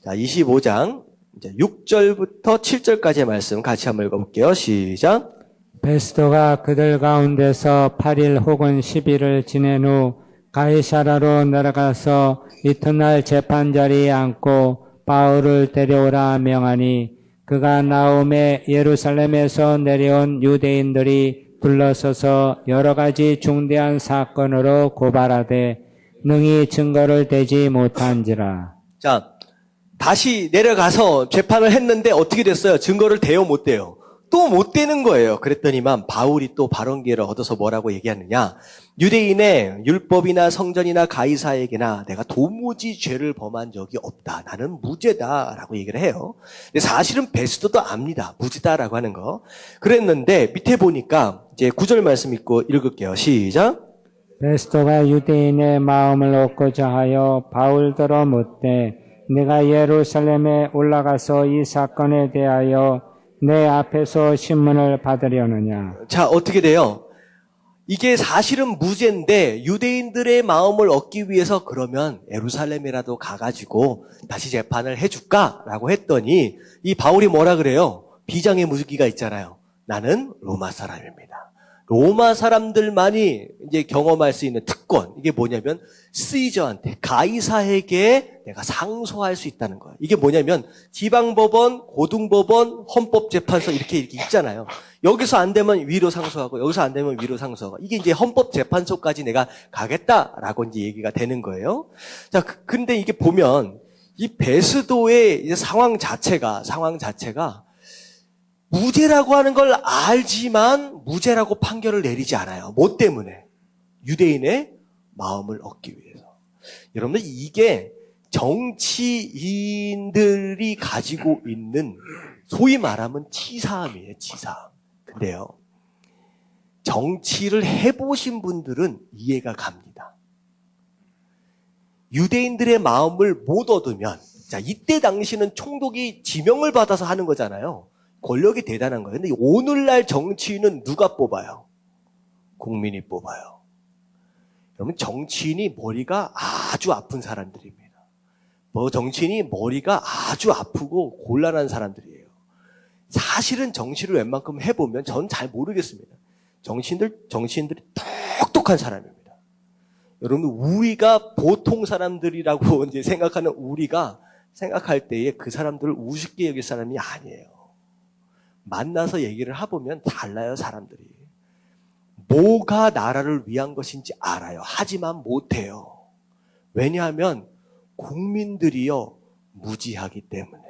자, 25장 이제 6절부터 7절까지의 말씀 같이 한번 읽어볼게요. 시작. 베스도가 그들 가운데서 8일 혹은 10일을 지낸 후 가이사라로 내려가서 이튿날 재판 자리에 앉고 바울을 데려오라 명하니 그가 나오매 예루살렘에서 내려온 유대인들이 둘러서서 여러 가지 중대한 사건으로 고발하되 능히 증거를 대지 못한지라. 자, 다시 내려가서 재판을 했는데 어떻게 됐어요? 증거를 대요, 못 대요? 또 못 되는 거예요. 그랬더니만 바울이 또 발언 기회를 얻어서 뭐라고 얘기하느냐. 유대인의 율법이나 성전이나 가이사에게나 내가 도무지 죄를 범한 적이 없다. 나는 무죄다라고 얘기를 해요. 근데 사실은 베스도도 압니다. 무죄다라고 하는 거. 그랬는데 밑에 보니까 이제 9절 말씀 읽고 읽을게요. 시작. 베스도가 유대인의 마음을 얻고자 하여 바울더러 묻되 네가 예루살렘에 올라가서 이 사건에 대하여 내 앞에서 신문을 받으려느냐. 자, 어떻게 돼요? 이게 사실은 무죄인데 유대인들의 마음을 얻기 위해서 그러면 예루살렘이라도 가가지고 다시 재판을 해줄까라고 했더니 이 바울이 뭐라 그래요? 비장의 무기가 있잖아요. 나는 로마 사람입니다. 로마 사람들만이 이제 경험할 수 있는 특권, 이게 뭐냐면 시저한테, 가이사에게 내가 상소할 수 있다는 거예요. 이게 뭐냐면 지방법원, 고등법원, 헌법재판소 이렇게 있잖아요. 여기서 안 되면 위로 상소하고 여기서 안 되면 위로 상소하고, 이게 이제 헌법재판소까지 내가 가겠다라고 이제 얘기가 되는 거예요. 자, 근데 이게 보면 이 베스도의 이제 상황 자체가 무죄라고 하는 걸 알지만 무죄라고 판결을 내리지 않아요. 뭐 때문에? 유대인의 마음을 얻기 위해서. 여러분들, 이게 정치인들이 가지고 있는 소위 말하면 치사함이에요. 치사함. 근데요, 정치를 해보신 분들은 이해가 갑니다. 유대인들의 마음을 못 얻으면, 자, 이때 당시는 총독이 지명을 받아서 하는 거잖아요. 권력이 대단한 거예요. 근데 오늘날 정치인은 누가 뽑아요? 국민이 뽑아요. 여러분, 정치인이 머리가 아주 아픈 사람들입니다. 정치인이 머리가 아주 아프고 곤란한 사람들이에요. 사실은 정치를 웬만큼 해보면 전 잘 모르겠습니다. 정치인들이 똑똑한 사람입니다. 여러분, 우리가 보통 사람들이라고 이제 생각하는 우리가 생각할 때에 그 사람들을 우습게 여길 사람이 아니에요. 만나서 얘기를 해보면 달라요, 사람들이. 뭐가 나라를 위한 것인지 알아요. 하지만 못해요. 왜냐하면 국민들이요, 무지하기 때문에.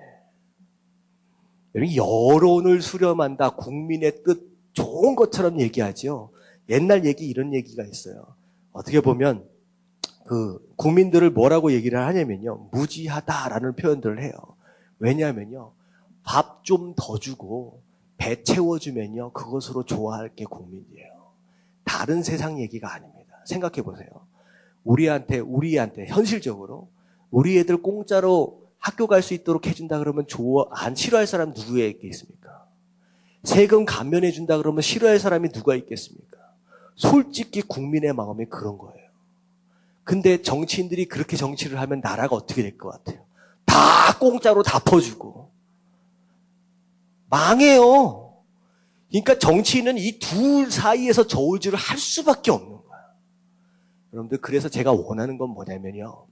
여론을 수렴한다, 국민의 뜻, 좋은 것처럼 얘기하죠. 옛날 얘기, 이런 얘기가 있어요. 어떻게 보면 국민들을 뭐라고 얘기를 하냐면요, 무지하다라는 표현들을 해요. 왜냐하면요, 밥 좀 더 주고 배 채워주면요, 그것으로 좋아할 게 국민이에요. 다른 세상 얘기가 아닙니다. 생각해 보세요. 우리한테 현실적으로 우리 애들 공짜로 학교 갈 수 있도록 해준다 그러면 안 싫어할 사람 누구에 있겠습니까? 세금 감면해 준다 그러면 싫어할 사람이 누가 있겠습니까? 솔직히 국민의 마음이 그런 거예요. 근데 정치인들이 그렇게 정치를 하면 나라가 어떻게 될 것 같아요? 다 공짜로 다 퍼주고, 망해요. 그러니까 정치인은 이 둘 사이에서 저울질을 할 수밖에 없는 거야. 여러분들, 그래서 제가 원하는 건 뭐냐면요.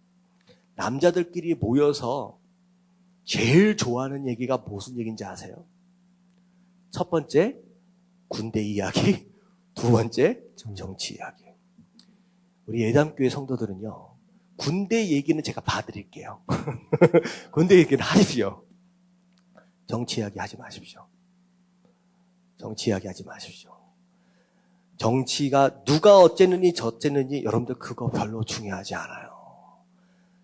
남자들끼리 모여서 제일 좋아하는 얘기가 무슨 얘기인지 아세요? 첫 번째, 군대 이야기. 두 번째, 정치 이야기. 우리 예담교회 성도들은요, 군대 얘기는 제가 봐드릴게요. 군대 얘기는 하십시오. 정치 이야기 하지 마십시오. 정치 이야기 하지 마십시오. 정치가 누가 어쨌느니 저쨌느니 여러분들 그거 별로 중요하지 않아요.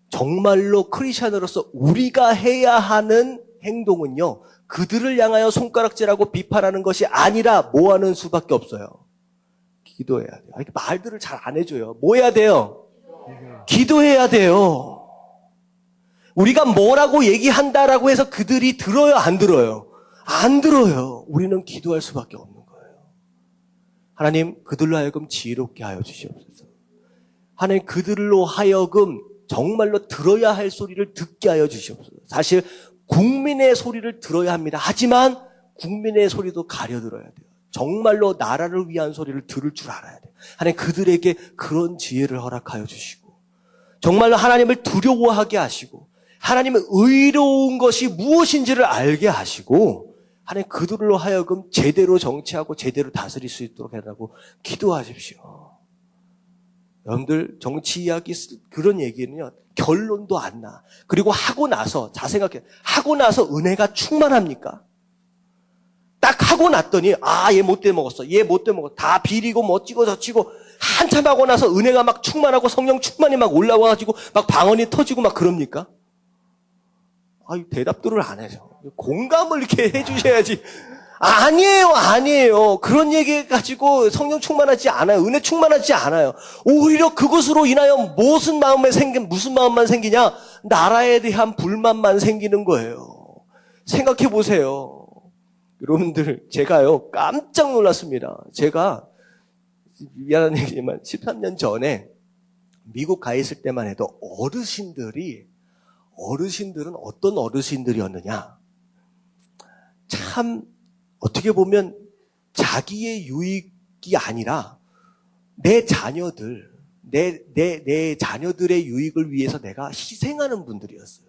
정말로 크리스천으로서 우리가 해야 하는 행동은요, 그들을 향하여 손가락질하고 비판하는 것이 아니라 뭐 하는 수밖에 없어요? 기도해야 돼요. 이렇게 말들을 잘 안 해줘요. 뭐 해야 돼요? 기도해야 돼요. 우리가 뭐라고 얘기한다라고 해서 그들이 들어요, 안 들어요? 안 들어요. 우리는 기도할 수밖에 없는 거예요. 하나님, 그들로 하여금 지혜롭게 하여 주시옵소서. 하나님, 그들로 하여금 정말로 들어야 할 소리를 듣게 하여 주시옵소서. 사실 국민의 소리를 들어야 합니다. 하지만 국민의 소리도 가려 들어야 돼요. 정말로 나라를 위한 소리를 들을 줄 알아야 돼요. 하나님, 그들에게 그런 지혜를 허락하여 주시고, 정말로 하나님을 두려워하게 하시고, 하나님의 의로운 것이 무엇인지를 알게 하시고, 하나님, 그들로 하여금 제대로 정치하고 제대로 다스릴 수 있도록 해달라고 기도하십시오. 여러분들, 정치 이야기, 그런 얘기는요, 결론도 안 나. 그리고 하고 나서, 자 생각해, 하고 나서 은혜가 충만합니까? 딱 하고 났더니, 얘 못돼 먹었어. 얘 못돼 먹었어. 다 비리고 뭐 어찌고 저찌고, 한참 하고 나서 은혜가 막 충만하고 성령 충만이 막 올라와가지고, 막 방언이 터지고 막 그럽니까? 대답들을 안 해서. 공감을 이렇게 해주셔야지. 아니에요. 그런 얘기 가지고 성령 충만하지 않아요. 은혜 충만하지 않아요. 오히려 그것으로 인하여 무슨 마음만 생기냐? 나라에 대한 불만만 생기는 거예요. 생각해 보세요. 여러분들, 제가요, 깜짝 놀랐습니다. 제가, 미안한 얘기지만, 13년 전에 미국 가 있을 때만 해도 어르신들은 어떤 어르신들이었느냐? 참, 어떻게 보면 자기의 유익이 아니라 내 자녀들, 내 자녀들의 유익을 위해서 내가 희생하는 분들이었어요.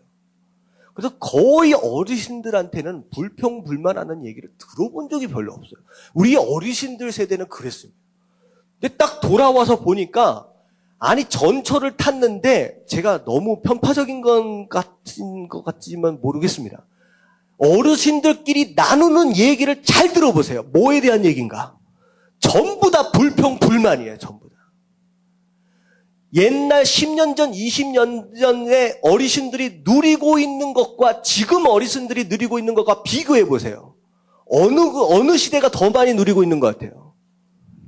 그래서 거의 어르신들한테는 불평불만하는 얘기를 들어본 적이 별로 없어요. 우리 어르신들 세대는 그랬습니다. 근데 딱 돌아와서 보니까, 전철을 탔는데 제가 너무 편파적인 것 같지만 모르겠습니다. 어르신들끼리 나누는 얘기를 잘 들어보세요. 뭐에 대한 얘기인가? 전부 다 불평불만이에요. 전부 다. 옛날 10년 전, 20년 전에 어르신들이 누리고 있는 것과 지금 어르신들이 누리고 있는 것과 비교해 보세요. 어느 시대가 더 많이 누리고 있는 것 같아요?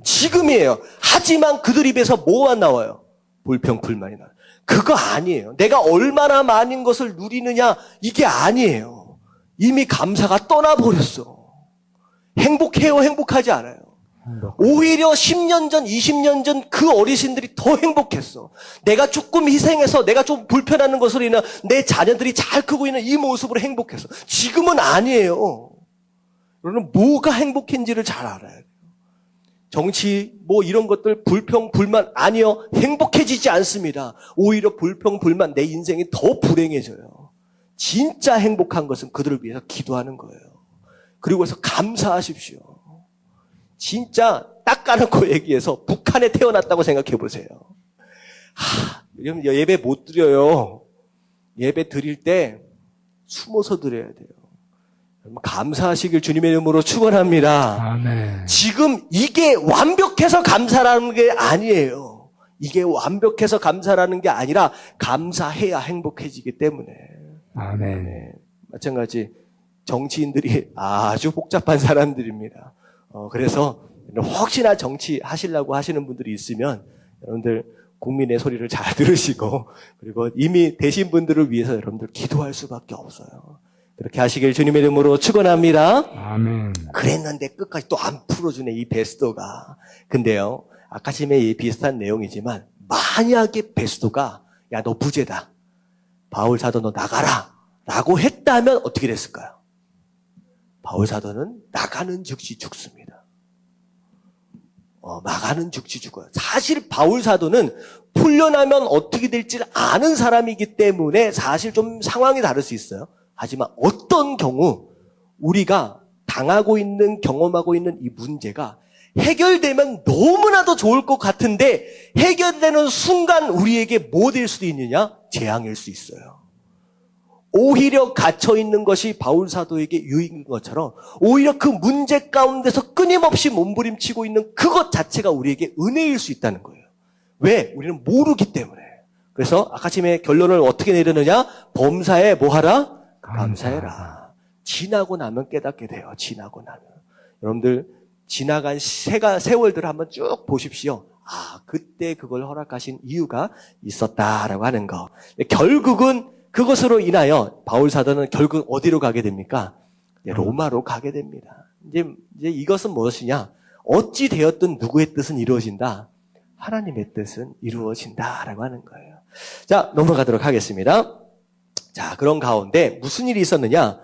지금이에요. 하지만 그들 입에서 뭐가 나와요? 불평불만이 나와요. 그거 아니에요. 내가 얼마나 많은 것을 누리느냐, 이게 아니에요. 이미 감사가 떠나버렸어. 행복해요? 행복하지 않아요? 오히려 10년 전, 20년 전 그 어르신들이 더 행복했어. 내가 조금 희생해서 내가 좀 불편하는 것으로 인해 내 자녀들이 잘 크고 있는 이 모습으로 행복했어. 지금은 아니에요. 여러분, 뭐가 행복한지를 잘 알아야 돼요. 정치, 이런 것들, 불평, 불만, 아니요. 행복해지지 않습니다. 오히려 불평, 불만, 내 인생이 더 불행해져요. 진짜 행복한 것은 그들을 위해서 기도하는 거예요. 그리고 해서 감사하십시오. 진짜 딱 까놓고 얘기해서 북한에 태어났다고 생각해 보세요. 예배 못 드려요. 예배 드릴 때 숨어서 드려야 돼요. 감사하시길 주님의 이름으로 축원합니다. 아멘. 지금 이게 완벽해서 감사라는 게 아니에요. 이게 완벽해서 감사라는 게 아니라 감사해야 행복해지기 때문에. 아멘. 네, 마찬가지 정치인들이 아주 복잡한 사람들입니다. 그래서 혹시나 정치 하시려고 하시는 분들이 있으면 여러분들 국민의 소리를 잘 들으시고, 그리고 이미 되신 분들을 위해서 여러분들 기도할 수밖에 없어요. 그렇게 하시길 주님의 이름으로 축원합니다. 아멘. 그랬는데 끝까지 또 안 풀어주네, 이 베스도가. 근데요, 아까 전에 비슷한 내용이지만, 만약에 베스도가 야, 너 부재다, 바울 사도 너 나가라 라고 했다면 어떻게 됐을까요? 바울 사도는 나가는 즉시 죽습니다. 나가는 즉시 죽어요. 사실 바울 사도는 풀려나면 어떻게 될지 아는 사람이기 때문에 사실 좀 상황이 다를 수 있어요. 하지만 어떤 경우 우리가 당하고 있는, 경험하고 있는 이 문제가 해결되면 너무나도 좋을 것 같은데 해결되는 순간 우리에게 뭐 될 수도 있느냐? 재앙일 수 있어요. 오히려 갇혀있는 것이 바울 사도에게 유익인 것처럼 오히려 그 문제 가운데서 끊임없이 몸부림치고 있는 그것 자체가 우리에게 은혜일 수 있다는 거예요. 왜? 우리는 모르기 때문에. 그래서 아까 전에 결론을 어떻게 내리느냐? 범사에 뭐하라? 감사해라. 지나고 나면 깨닫게 돼요. 지나고 나면. 여러분들 지나간 세월들을 한번 쭉 보십시오. 그때 그걸 허락하신 이유가 있었다라고 하는 거. 결국은 그것으로 인하여 바울 사도는 결국 어디로 가게 됩니까? 로마로 가게 됩니다. 이제 이것은 무엇이냐? 어찌 되었든 누구의 뜻은 이루어진다? 하나님의 뜻은 이루어진다라고 하는 거예요. 자, 넘어가도록 하겠습니다. 자, 그런 가운데 무슨 일이 있었느냐?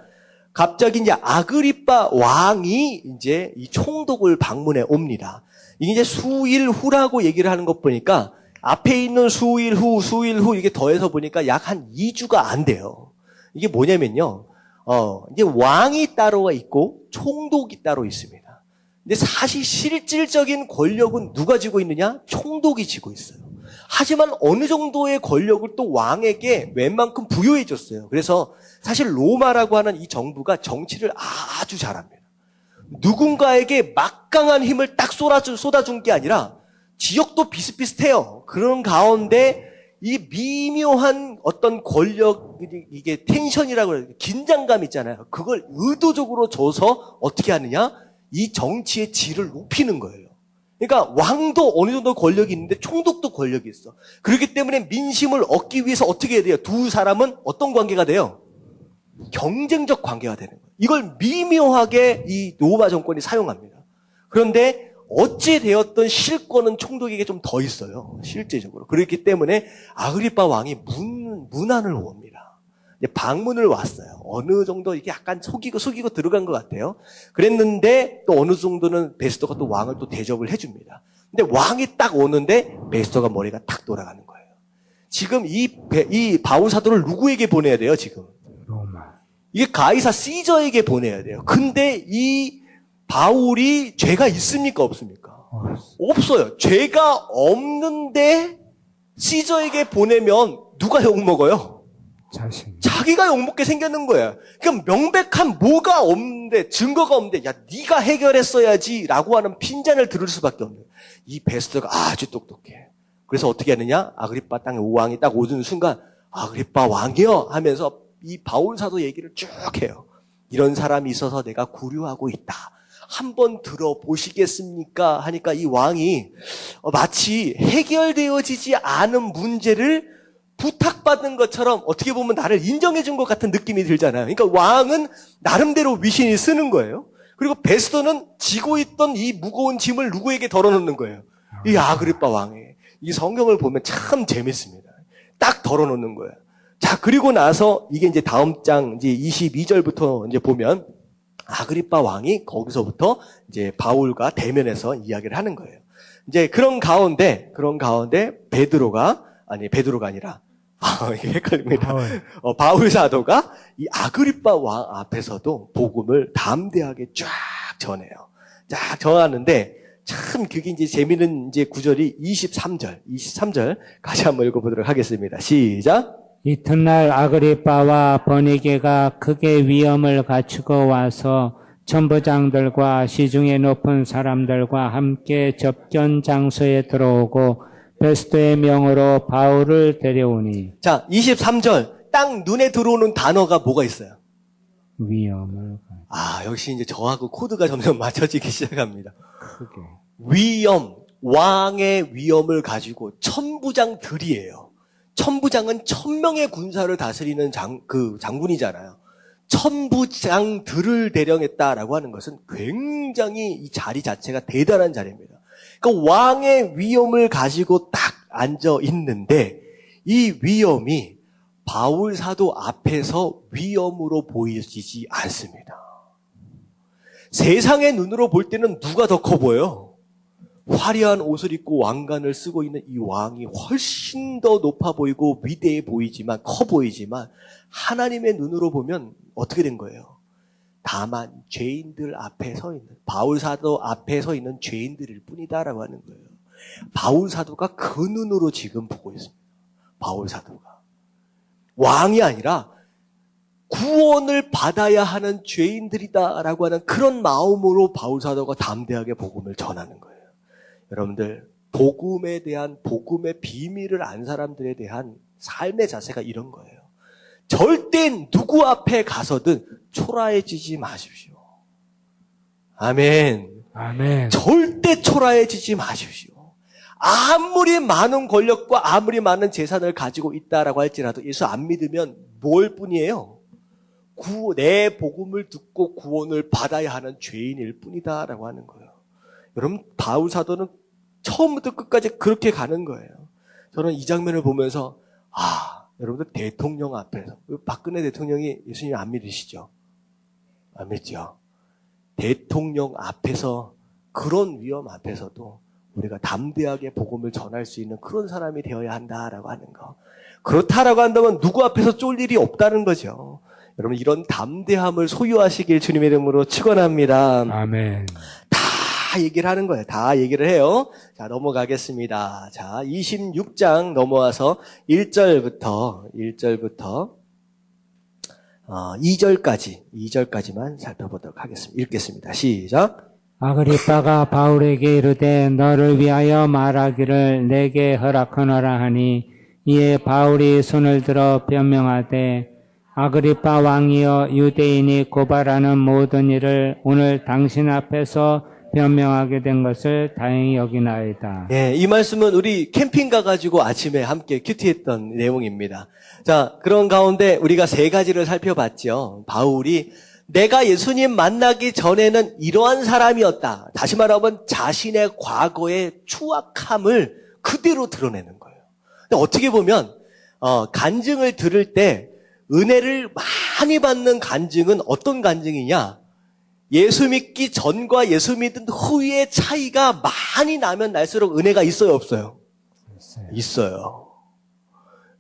갑자기 이제 아그리빠 왕이 이제 이 총독을 방문해 옵니다. 이게 이제 수일 후라고 얘기를 하는 것 보니까 앞에 있는 수일 후 이게 더해서 보니까 약 한 2주가 안 돼요. 이게 뭐냐면요. 이제 왕이 따로 있고 총독이 따로 있습니다. 근데 사실 실질적인 권력은 누가 쥐고 있느냐? 총독이 쥐고 있어요. 하지만 어느 정도의 권력을 또 왕에게 웬만큼 부여해 줬어요. 그래서 사실 로마라고 하는 이 정부가 정치를 아주 잘합니다. 누군가에게 막강한 힘을 딱 쏟아준 게 아니라 지역도 비슷비슷해요. 그런 가운데 이 미묘한 어떤 권력, 이게 텐션이라고 해요. 긴장감 있잖아요. 그걸 의도적으로 줘서 어떻게 하느냐? 이 정치의 질을 높이는 거예요. 그러니까 왕도 어느 정도 권력이 있는데 총독도 권력이 있어. 그렇기 때문에 민심을 얻기 위해서 어떻게 해야 돼요? 두 사람은 어떤 관계가 돼요? 경쟁적 관계가 되는 거예요. 이걸 미묘하게 이 로마 정권이 사용합니다. 그런데 어찌 되었든 실권은 총독에게 좀 더 있어요. 실제적으로. 그렇기 때문에 아그리빠 왕이 문안을 옵니다. 방문을 왔어요. 어느 정도 이게 약간 속이고 들어간 것 같아요. 그랬는데 또 어느 정도는 베스토가 또 왕을 또 대접을 해줍니다. 근데 왕이 딱 오는데 베스토가 머리가 탁 돌아가는 거예요. 지금 이 바울 사도를 누구에게 보내야 돼요, 지금? 로마. 이게 가이사 시저에게 보내야 돼요. 근데 이 바울이 죄가 있습니까, 없습니까? 없어요. 죄가 없는데 시저에게 보내면 누가 욕먹어요? 자기가 욕먹게 생겼는 거예요. 그러니까 명백한 뭐가 없는데, 증거가 없는데, 야, 네가 해결했어야지 라고 하는 핀잔을 들을 수밖에 없는 거예요. 이 베스터가 아주 똑똑해. 그래서 어떻게 하느냐? 아그리빠 땅에 왕이 딱 오는 순간 아그리빠 왕이여 하면서 이 바울 사도 얘기를 쭉 해요. 이런 사람이 있어서 내가 구류하고 있다. 한번 들어보시겠습니까? 하니까 이 왕이 마치 해결되어지지 않은 문제를 부탁받은 것처럼 어떻게 보면 나를 인정해 준 것 같은 느낌이 들잖아요. 그러니까 왕은 나름대로 위신이 쓰는 거예요. 그리고 베스토는 지고 있던 이 무거운 짐을 누구에게 덜어놓는 거예요? 이 아그리빠 왕에. 이 성경을 보면 참 재밌습니다. 딱 덜어놓는 거예요. 자, 그리고 나서 이게 이제 다음 장 이제 22절부터 이제 보면 아그리빠 왕이 거기서부터 이제 바울과 대면해서 이야기를 하는 거예요. 이제 그런 가운데 베드로가 아니라 이게 헷갈립니다. 바울 사도가 이 아그리빠 왕 앞에서도 복음을 담대하게 쫙 전해요. 쫙 전하는데 참 그게 이제 재미있는 이제 구절이 23절 같이 한번 읽어보도록 하겠습니다. 시작. 이튿날 아그리빠와 버니게가 크게 위엄을 갖추고 와서 천부장들과 시중에 높은 사람들과 함께 접견 장소에 들어오고 베스토의 명으로 바울을 데려오니. 자, 23절 딱 눈에 들어오는 단어가 뭐가 있어요? 위엄을. 역시 이제 저하고 코드가 점점 맞춰지기 시작합니다. 크게. 위엄, 왕의 위엄을 가지고 천부장들이에요. 천부장은 1000명의 군사를 다스리는 장군이잖아요. 천부장들을 대령했다라고 하는 것은 굉장히 이 자리 자체가 대단한 자리입니다. 그러니까 왕의 위엄을 가지고 딱 앉아 있는데 이 위엄이 바울 사도 앞에서 위엄으로 보이지 않습니다. 세상의 눈으로 볼 때는 누가 더 커 보여요? 화려한 옷을 입고 왕관을 쓰고 있는 이 왕이 훨씬 더 높아 보이고 위대해 보이지만, 커 보이지만, 하나님의 눈으로 보면 어떻게 된 거예요? 다만 죄인들 앞에 서 있는, 바울 사도 앞에 서 있는 죄인들일 뿐이다라고 하는 거예요. 바울 사도가 그 눈으로 지금 보고 있습니다. 바울 사도가 왕이 아니라 구원을 받아야 하는 죄인들이다라고 하는 그런 마음으로 바울 사도가 담대하게 복음을 전하는 거예요. 여러분들, 복음에 대한, 복음의 비밀을 안 사람들에 대한 삶의 자세가 이런 거예요. 절대 누구 앞에 가서든 초라해지지 마십시오. 아멘. 아멘. 절대 초라해지지 마십시오. 아무리 많은 권력과 아무리 많은 재산을 가지고 있다라고 할지라도 예수 안 믿으면 뭘 뿐이에요? 내 복음을 듣고 구원을 받아야 하는 죄인일 뿐이다라고 하는 거예요. 여러분, 바울 사도는 처음부터 끝까지 그렇게 가는 거예요. 저는 이 장면을 보면서 여러분들 대통령 앞에서, 박근혜 대통령이 예수님 안 믿으시죠? 안 믿죠? 대통령 앞에서, 그런 위험 앞에서도 우리가 담대하게 복음을 전할 수 있는 그런 사람이 되어야 한다라고 하는 거. 그렇다라고 한다면 누구 앞에서 쫄 일이 없다는 거죠. 여러분, 이런 담대함을 소유하시길 주님의 이름으로 축원합니다. 아멘. 다 얘기를 하는 거예요. 다 얘기를 해요. 자, 넘어가겠습니다. 자, 26장 넘어와서 1절부터 2절까지만 살펴보도록 하겠습니다. 읽겠습니다. 시작. 아그리빠가 바울에게 이르되 너를 위하여 말하기를 내게 허락하노라 하니 이에 바울이 손을 들어 변명하되 아그리빠 왕이여 유대인이 고발하는 모든 일을 오늘 당신 앞에서 변명하게 된 것을 다행히 여기나이다. 예, 이 말씀은 우리 캠핑 가가지고 아침에 함께 큐티했던 내용입니다. 자, 그런 가운데 우리가 세 가지를 살펴봤죠. 바울이 내가 예수님 만나기 전에는 이러한 사람이었다. 다시 말하면 자신의 과거의 추악함을 그대로 드러내는 거예요. 근데 어떻게 보면 간증을 들을 때 은혜를 많이 받는 간증은 어떤 간증이냐? 예수 믿기 전과 예수 믿은 후의 차이가 많이 나면 날수록 은혜가 있어요, 없어요? 있어요.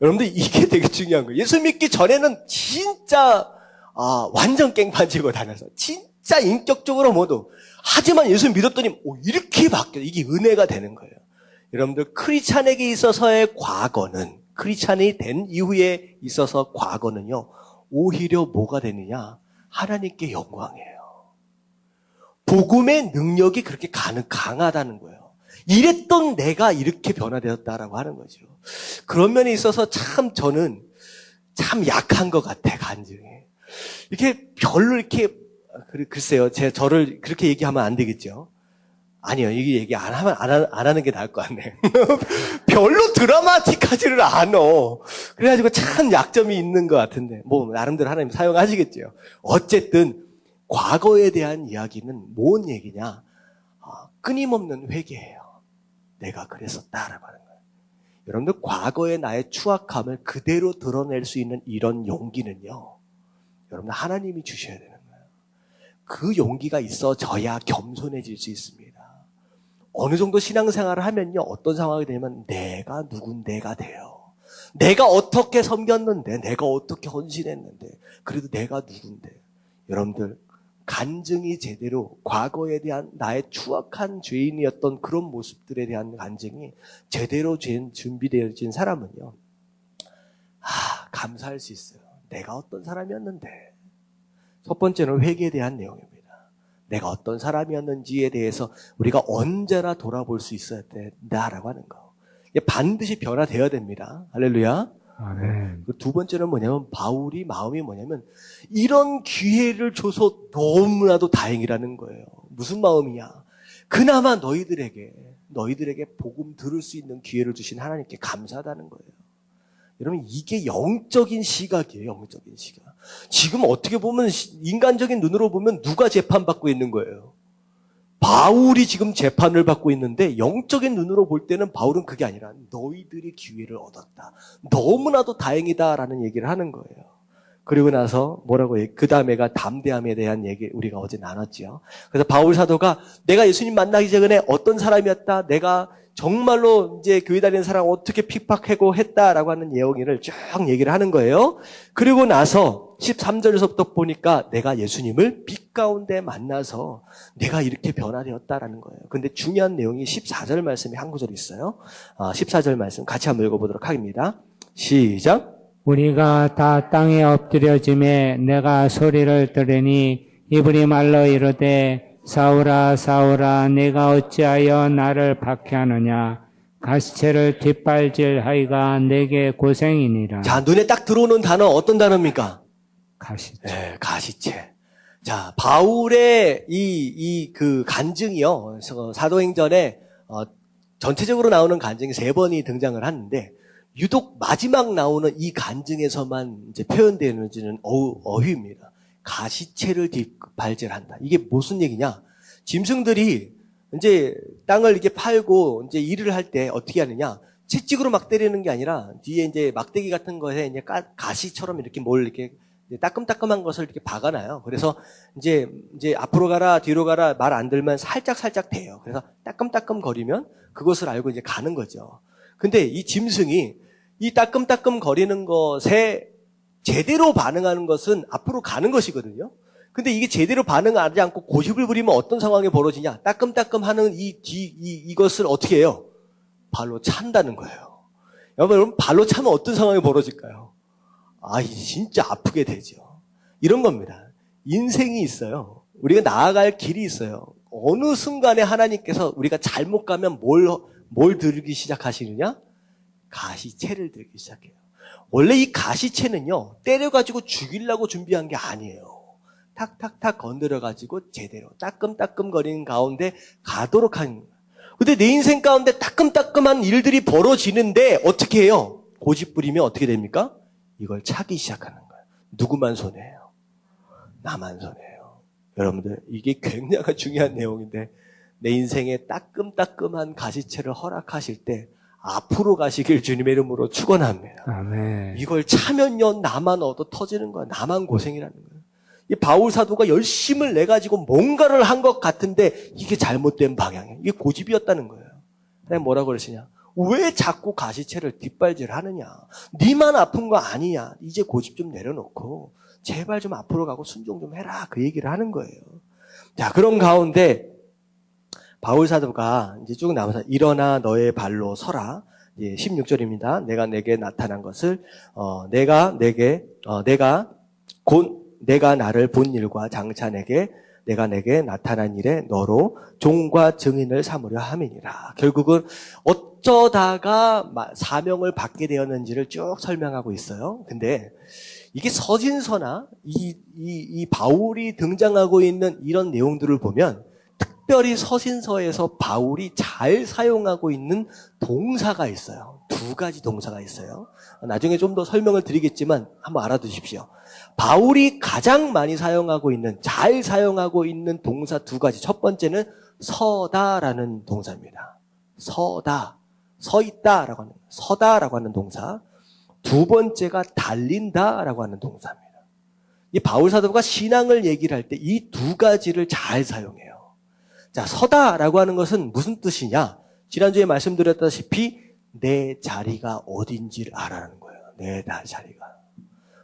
여러분들, 이게 되게 중요한 거예요. 예수 믿기 전에는 진짜 완전 깽판지고 다녀서 진짜 인격적으로 모두, 하지만 예수 믿었더니 이렇게 바뀌어요. 이게 은혜가 되는 거예요. 여러분들, 크리스찬에게 있어서의 과거는, 크리스찬이 된 이후에 있어서 과거는요, 오히려 뭐가 되느냐? 하나님께 영광이에요. 복음의 능력이 그렇게 강하다는 거예요. 이랬던 내가 이렇게 변화되었다라고 하는 거죠. 그런 면에 있어서 저는 참 약한 것 같아, 간증이. 이렇게 별로 이렇게, 글쎄요, 저를 그렇게 얘기하면 안 되겠죠? 아니요, 이게 얘기 안 하는 게 나을 것 같네. 별로 드라마틱하지를 않아. 그래가지고 참 약점이 있는 것 같은데, 나름대로 하나님 사용하시겠죠. 어쨌든, 과거에 대한 이야기는 뭔 얘기냐? 끊임없는 회개예요. 내가 그랬었다라고 하는 거예요. 여러분들, 과거의 나의 추악함을 그대로 드러낼 수 있는 이런 용기는요, 여러분 하나님이 주셔야 되는 거예요. 그 용기가 있어져야 겸손해질 수 있습니다. 어느 정도 신앙생활을 하면요, 어떤 상황이 되면 내가 누군데가 돼요. 내가 어떻게 섬겼는데, 내가 어떻게 헌신했는데, 그래도 내가 누군데. 여러분들, 간증이 제대로 과거에 대한 나의 추악한 죄인이었던 그런 모습들에 대한 간증이 제대로 준비되어진 사람은요, 감사할 수 있어요. 내가 어떤 사람이었는데. 첫 번째는 회개에 대한 내용입니다. 내가 어떤 사람이었는지에 대해서 우리가 언제나 돌아볼 수 있어야 된다라고 하는 거. 반드시 변화되어야 됩니다. 할렐루야. 아멘. 두 번째는 뭐냐면, 바울이 마음이 뭐냐면, 이런 기회를 줘서 너무나도 다행이라는 거예요. 무슨 마음이냐? 그나마 너희들에게 복음 들을 수 있는 기회를 주신 하나님께 감사하다는 거예요. 여러분, 이게 영적인 시각이에요, 영적인 시각. 지금 어떻게 보면, 인간적인 눈으로 보면 누가 재판받고 있는 거예요? 바울이 지금 재판을 받고 있는데, 영적인 눈으로 볼 때는 바울은 그게 아니라 너희들이 기회를 얻었다. 너무나도 다행이다라는 얘기를 하는 거예요. 그리고 나서 뭐라고 그 다음에가 담대함에 대한 얘기 우리가 어제 나눴죠. 그래서 바울 사도가 내가 예수님 만나기 전에 어떤 사람이었다, 내가 정말로 이제 교회 다니는 사람 어떻게 핍박하고 했다라고 하는 내용을 쭉 얘기를 하는 거예요. 그리고 나서 13절에서부터 보니까 내가 예수님을 빛 가운데 만나서 내가 이렇게 변화되었다라는 거예요. 근데 중요한 내용이 14절 말씀이 한 구절 있어요. 14절 말씀 같이 한번 읽어보도록 하겠습니다. 시작. 우리가 다 땅에 엎드려짐에 내가 소리를 들으니 이분이 말로 이르되 사울아 사울아 내가 어찌하여 나를 박해하느냐 가시체를 뒷발질하기가 내게 고생이니라. 자, 눈에 딱 들어오는 단어 어떤 단어입니까? 가시체. 네, 가시체. 자, 바울의 그 간증이요. 사도행전에 전체적으로 나오는 간증이 3번이 등장을 하는데 유독 마지막 나오는 이 간증에서만 이제 표현되는지는 어휘입니다. 가시체를 뒷발질한다. 이게 무슨 얘기냐? 짐승들이 이제 땅을 이렇게 팔고 이제 일을 할 때 어떻게 하느냐? 채찍으로 막 때리는 게 아니라 뒤에 이제 막대기 같은 거에 이제 가시처럼 이렇게 뭘 이렇게 따끔따끔한 것을 이렇게 박아놔요. 그래서 이제 앞으로 가라, 뒤로 가라 말 안 들면 살짝 돼요. 그래서 따끔따끔 거리면 그것을 알고 이제 가는 거죠. 근데 이 짐승이 이 따끔따끔 거리는 것에 제대로 반응하는 것은 앞으로 가는 것이거든요. 근데 이게 제대로 반응하지 않고 고집을 부리면 어떤 상황이 벌어지냐? 따끔따끔 하는 이것을 어떻게 해요? 발로 찬다는 거예요. 여러분, 발로 차면 어떤 상황이 벌어질까요? 진짜 아프게 되죠. 이런 겁니다. 인생이 있어요. 우리가 나아갈 길이 있어요. 어느 순간에 하나님께서 우리가 잘못 가면 뭘 들기 시작하시느냐? 가시체를 들기 시작해요. 원래 이 가시체는요, 때려가지고 죽이려고 준비한 게 아니에요. 탁탁탁 건드려가지고 제대로 따끔따끔 거리는 가운데 가도록 하는 거예요. 근데 내 인생 가운데 따끔따끔한 일들이 벌어지는데 어떻게 해요? 고집 부리면 어떻게 됩니까? 이걸 차기 시작하는 거예요. 누구만 손해예요? 나만 손해예요. 여러분들, 이게 굉장히 중요한 내용인데 내 인생에 따끔따끔한 가시체를 허락하실 때 앞으로 가시길 주님의 이름으로 축원합니다. 아멘. 이걸 차면요, 나만 얻어 터지는 거야. 나만 고생이라는 거예요. 이 바울 사도가 열심을 내가지고 뭔가를 한 것 같은데 이게 잘못된 방향이에요. 이게 고집이었다는 거예요. 내가 뭐라고 그러시냐? 왜 자꾸 가시체를 뒷발질하느냐? 니만 아픈 거 아니냐? 이제 고집 좀 내려놓고 제발 좀 앞으로 가고 순종 좀 해라. 그 얘기를 하는 거예요. 자, 그런 가운데 바울 사도가 이제 쭉 나와서 일어나 너의 발로 서라. 16절입니다. 내가 내게 나타난 것을 내가 나를 본 일과 장차 내가 내게 나타난 일에 너로 종과 증인을 삼으려 함이니라. 결국은 어쩌다가 사명을 받게 되었는지를 쭉 설명하고 있어요. 근데 이게 서신서나 이 바울이 등장하고 있는 이런 내용들을 보면 특별히 서신서에서 바울이 잘 사용하고 있는 동사가 있어요. 2가지 동사가 있어요. 나중에 좀 더 설명을 드리겠지만 한번 알아두십시오. 바울이 가장 많이 사용하고 있는, 잘 사용하고 있는 동사 2가지. 첫 번째는 서다라는 동사입니다. 서다, 서 있다라고 하는, 서다라고 하는 동사. 2번째가 달린다라고 하는 동사입니다. 이 바울 사도가 신앙을 얘기를 할 때 이 2가지를 잘 사용해요. 자, 서다라고 하는 것은 무슨 뜻이냐? 지난주에 말씀드렸다시피 내 자리가 어딘지를 알아라는 거예요. 내 자리가.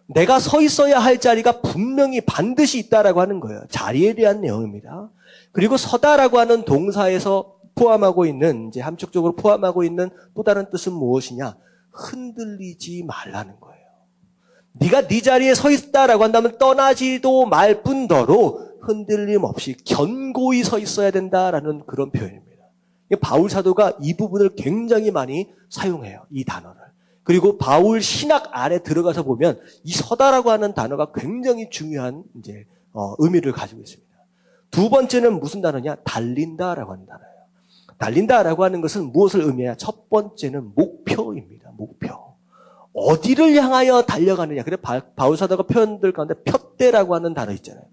내가 서 있어야 할 자리가 분명히 반드시 있다라고 하는 거예요. 자리에 대한 내용입니다. 그리고 서다라고 하는 동사에서 포함하고 있는, 이제 함축적으로 포함하고 있는 또 다른 뜻은 무엇이냐? 흔들리지 말라는 거예요. 네가 네 자리에 서 있다라고 한다면 떠나지도 말 뿐더러 흔들림 없이 견고히 서 있어야 된다라는 그런 표현입니다. 바울 사도가 이 부분을 굉장히 많이 사용해요. 이 단어를. 그리고 바울 신학 안에 들어가서 보면 이 서다라고 하는 단어가 굉장히 중요한 이제 의미를 가지고 있습니다. 2번째는 무슨 단어냐? 달린다라고 하는 단어예요. 달린다라고 하는 것은 무엇을 의미하냐? 첫 번째는 목표입니다. 목표. 어디를 향하여 달려가느냐. 그래 바울 사도가 표현들 가운데 푯대라고 하는 단어 있잖아요.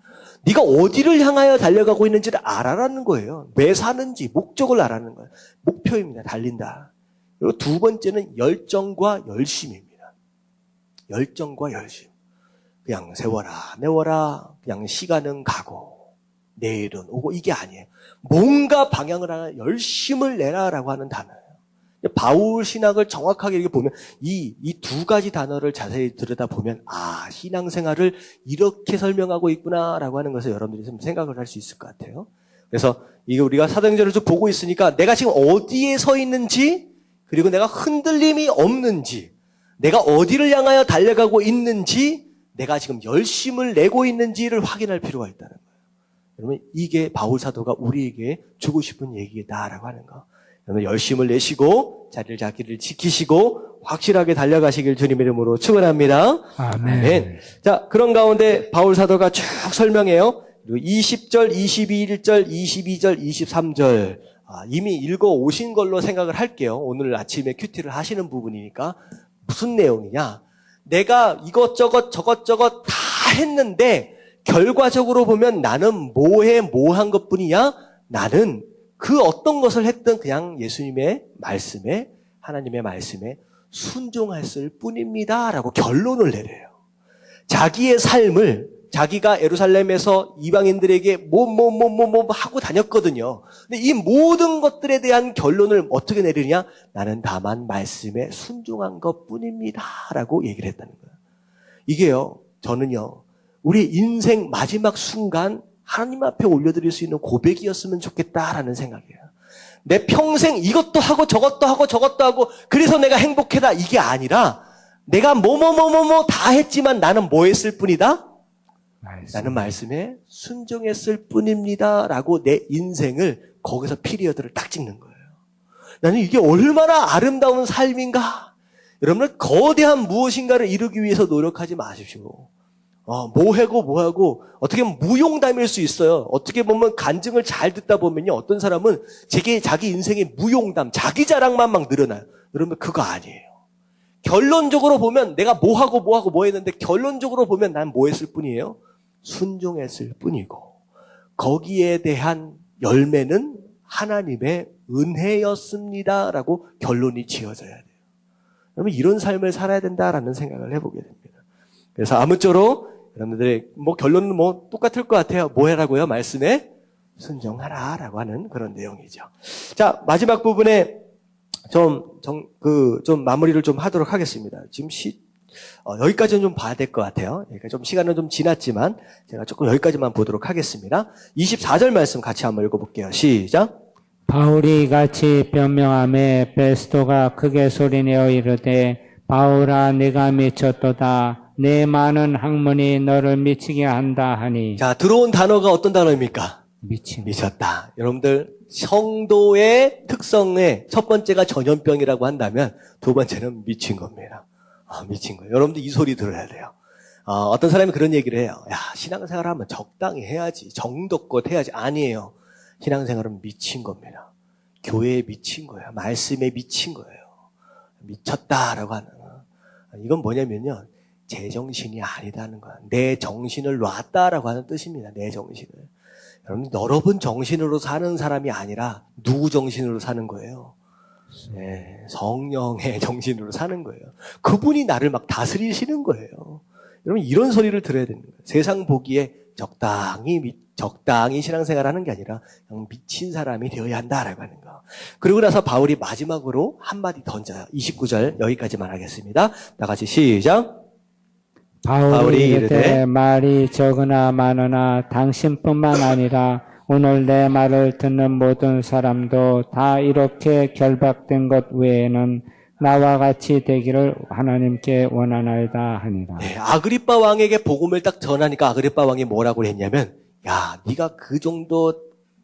네가 어디를 향하여 달려가고 있는지를 알아라는 거예요. 왜 사는지 목적을 알아라는 거예요. 목표입니다. 달린다. 그리고 2번째는 열정과 열심입니다. 열정과 열심. 그냥 세워라 내워라 그냥 시간은 가고 내일은 오고 이게 아니에요. 뭔가 방향을 하나 열심을 내라라고 하는 단어예요. 바울 신학을 정확하게 이렇게 보면 이 두 가지 단어를 자세히 들여다보면 신앙생활을 이렇게 설명하고 있구나라고 하는 것을 여러분들이 좀 생각을 할 수 있을 것 같아요. 그래서 이게 우리가 사도행전을 쭉 보고 있으니까 내가 지금 어디에 서 있는지 그리고 내가 흔들림이 없는지 내가 어디를 향하여 달려가고 있는지 내가 지금 열심을 내고 있는지를 확인할 필요가 있다는 거예요. 여러분 이게 바울 사도가 우리에게 주고 싶은 얘기다라고 하는 거. 여러분 열심을 내시고 자리를 잡기를 지키시고 확실하게 달려가시길 주님의 이름으로 축원합니다. 아멘. 자, 그런 가운데 바울 사도가 쭉 설명해요. 그리고 20절, 21절, 22절, 23절 이미 읽어 오신 걸로 생각을 할게요. 오늘 아침에 큐티를 하시는 부분이니까 무슨 내용이냐? 내가 이것저것 저것저것 다 했는데 결과적으로 보면 나는 뭐한 것뿐이야? 나는 그 어떤 것을 했든 그냥 예수님의 말씀에 하나님의 말씀에 순종했을 뿐입니다 라고 결론을 내려요. 자기의 삶을 자기가 예루살렘에서 이방인들에게 뭐 하고 다녔거든요. 근데 이 모든 것들에 대한 결론을 어떻게 내리냐? 나는 다만 말씀에 순종한 것뿐입니다 라고 얘기를 했다는 거예요. 이게요, 저는요, 우리 인생 마지막 순간 하나님 앞에 올려드릴 수 있는 고백이었으면 좋겠다라는 생각이에요. 내 평생 이것도 하고 저것도 하고 그래서 내가 행복하다 이게 아니라 내가 뭐 다 했지만 나는 뭐 했을 뿐이다? 나는 말씀에 순종했을 뿐입니다 라고 내 인생을 거기서 피리어드를 딱 찍는 거예요. 나는 이게 얼마나 아름다운 삶인가. 여러분은 거대한 무엇인가를 이루기 위해서 노력하지 마십시오. 뭐하고 어떻게 보면 무용담일 수 있어요. 어떻게 보면 간증을 잘 듣다 보면요, 어떤 사람은 자기 인생의 무용담, 자기 자랑만 막 늘어나요. 여러분 그거 아니에요. 결론적으로 보면 내가 뭐 했는데 결론적으로 보면 난 뭐 했을 뿐이에요? 순종했을 뿐이고 거기에 대한 열매는 하나님의 은혜였습니다 라고 결론이 지어져야 돼요. 여러분 이런 삶을 살아야 된다라는 생각을 해보게 됩니다. 그래서 아무쪼록 여러분들의 결론은 똑같을 것 같아요. 뭐 해라고요? 말씀에 순종하라 라고 하는 그런 내용이죠. 자, 마지막 부분에 좀 마무리를 좀 하도록 하겠습니다. 지금 여기까지는 좀 봐야 될 것 같아요. 그러니까 좀 시간은 좀 지났지만 제가 조금 여기까지만 보도록 하겠습니다. 24절 말씀 같이 한번 읽어볼게요. 시작. 바울이 같이 변명하며 베스토가 크게 소리내어 이르되 바울아 네가 미쳤도다. 내 많은 학문이 너를 미치게 한다 하니. 자, 들어온 단어가 어떤 단어입니까? 미쳤다. 여러분들 성도의 특성의 첫 번째가 전염병이라고 한다면 두 번째는 미친 겁니다. 미친 거예요. 여러분들 이 소리 들어야 돼요. 어떤 사람이 그런 얘기를 해요. 야, 신앙생활하면 적당히 해야지. 정도껏 해야지. 아니에요. 신앙생활은 미친 겁니다. 교회에 미친 거예요. 말씀에 미친 거예요. 미쳤다라고 하는 이건 뭐냐면요. 제정신이 아니다는 거야. 내 정신을 놨다라고 하는 뜻입니다. 내 정신을. 여러분, 여러분 정신으로 사는 사람이 아니라 누구 정신으로 사는 거예요? 네, 성령의 정신으로 사는 거예요. 그분이 나를 막 다스리시는 거예요. 여러분 이런 소리를 들어야 되는 거예요. 세상 보기에 적당히 신앙생활 하는 게 아니라 그냥 미친 사람이 되어야 한다라고 하는 거. 그러고 나서 바울이 마지막으로 한마디 던져요. 29절 여기까지만 하겠습니다. 다 같이 시작. 바울이 이르되 말이 적으나 많으나 당신뿐만 아니라 오늘 내 말을 듣는 모든 사람도 다 이렇게 결박된 것 외에는 나와 같이 되기를 하나님께 원하나이다 하니라. 네, 아그리빠 왕에게 복음을 딱 전하니까 아그리빠 왕이 뭐라고 했냐면 야, 네가 그 정도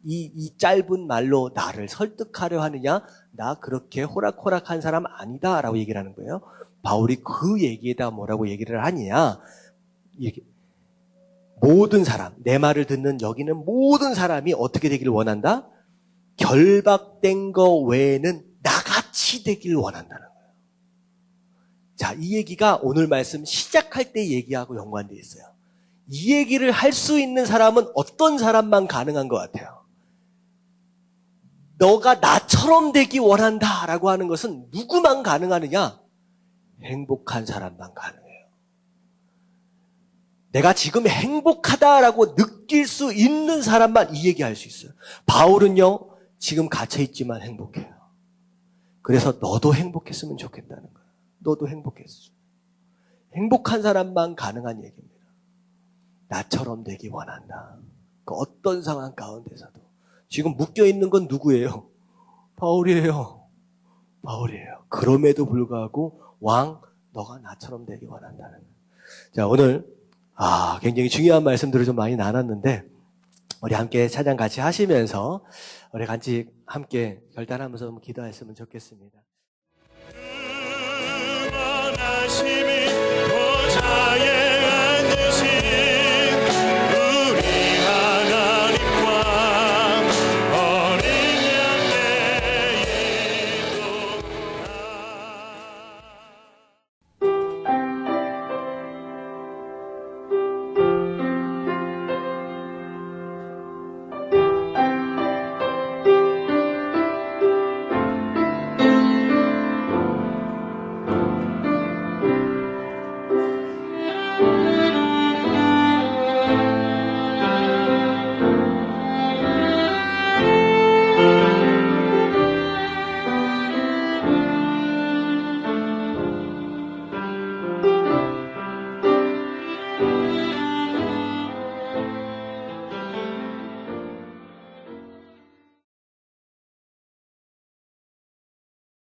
이 짧은 말로 나를 설득하려 하느냐? 나 그렇게 호락호락한 사람 아니다라고 얘기를 하는 거예요. 바울이 그 얘기에다 뭐라고 얘기를 하느냐? 이렇게 모든 사람, 내 말을 듣는 여기는 모든 사람이 어떻게 되기를 원한다? 결박된 거 외에는 나같이 되기를 원한다는 거예요. 자, 이 얘기가 오늘 말씀 시작할 때 얘기하고 연관되어 있어요. 이 얘기를 할 수 있는 사람은 어떤 사람만 가능한 것 같아요? 너가 나처럼 되기 원한다라고 하는 것은 누구만 가능하느냐? 행복한 사람만 가능해요. 내가 지금 행복하다라고 느낄 수 있는 사람만 이 얘기할 수 있어요. 바울은요, 지금 갇혀있지만 행복해요. 그래서 너도 행복했으면 좋겠다는 거예요. 너도 행복했어. 행복한 사람만 가능한 얘기입니다. 나처럼 되기 원한다. 그 어떤 상황 가운데서도. 지금 묶여있는 건 누구예요? 바울이에요. 바울이에요. 그럼에도 불구하고 왕, 너가 나처럼 되기 원한다는 거예요. 자, 오늘 굉장히 중요한 말씀들을 좀 많이 나눴는데 우리 함께 찬양 같이 하시면서 우리 같이 함께 결단하면서 기도했으면 좋겠습니다. 원하시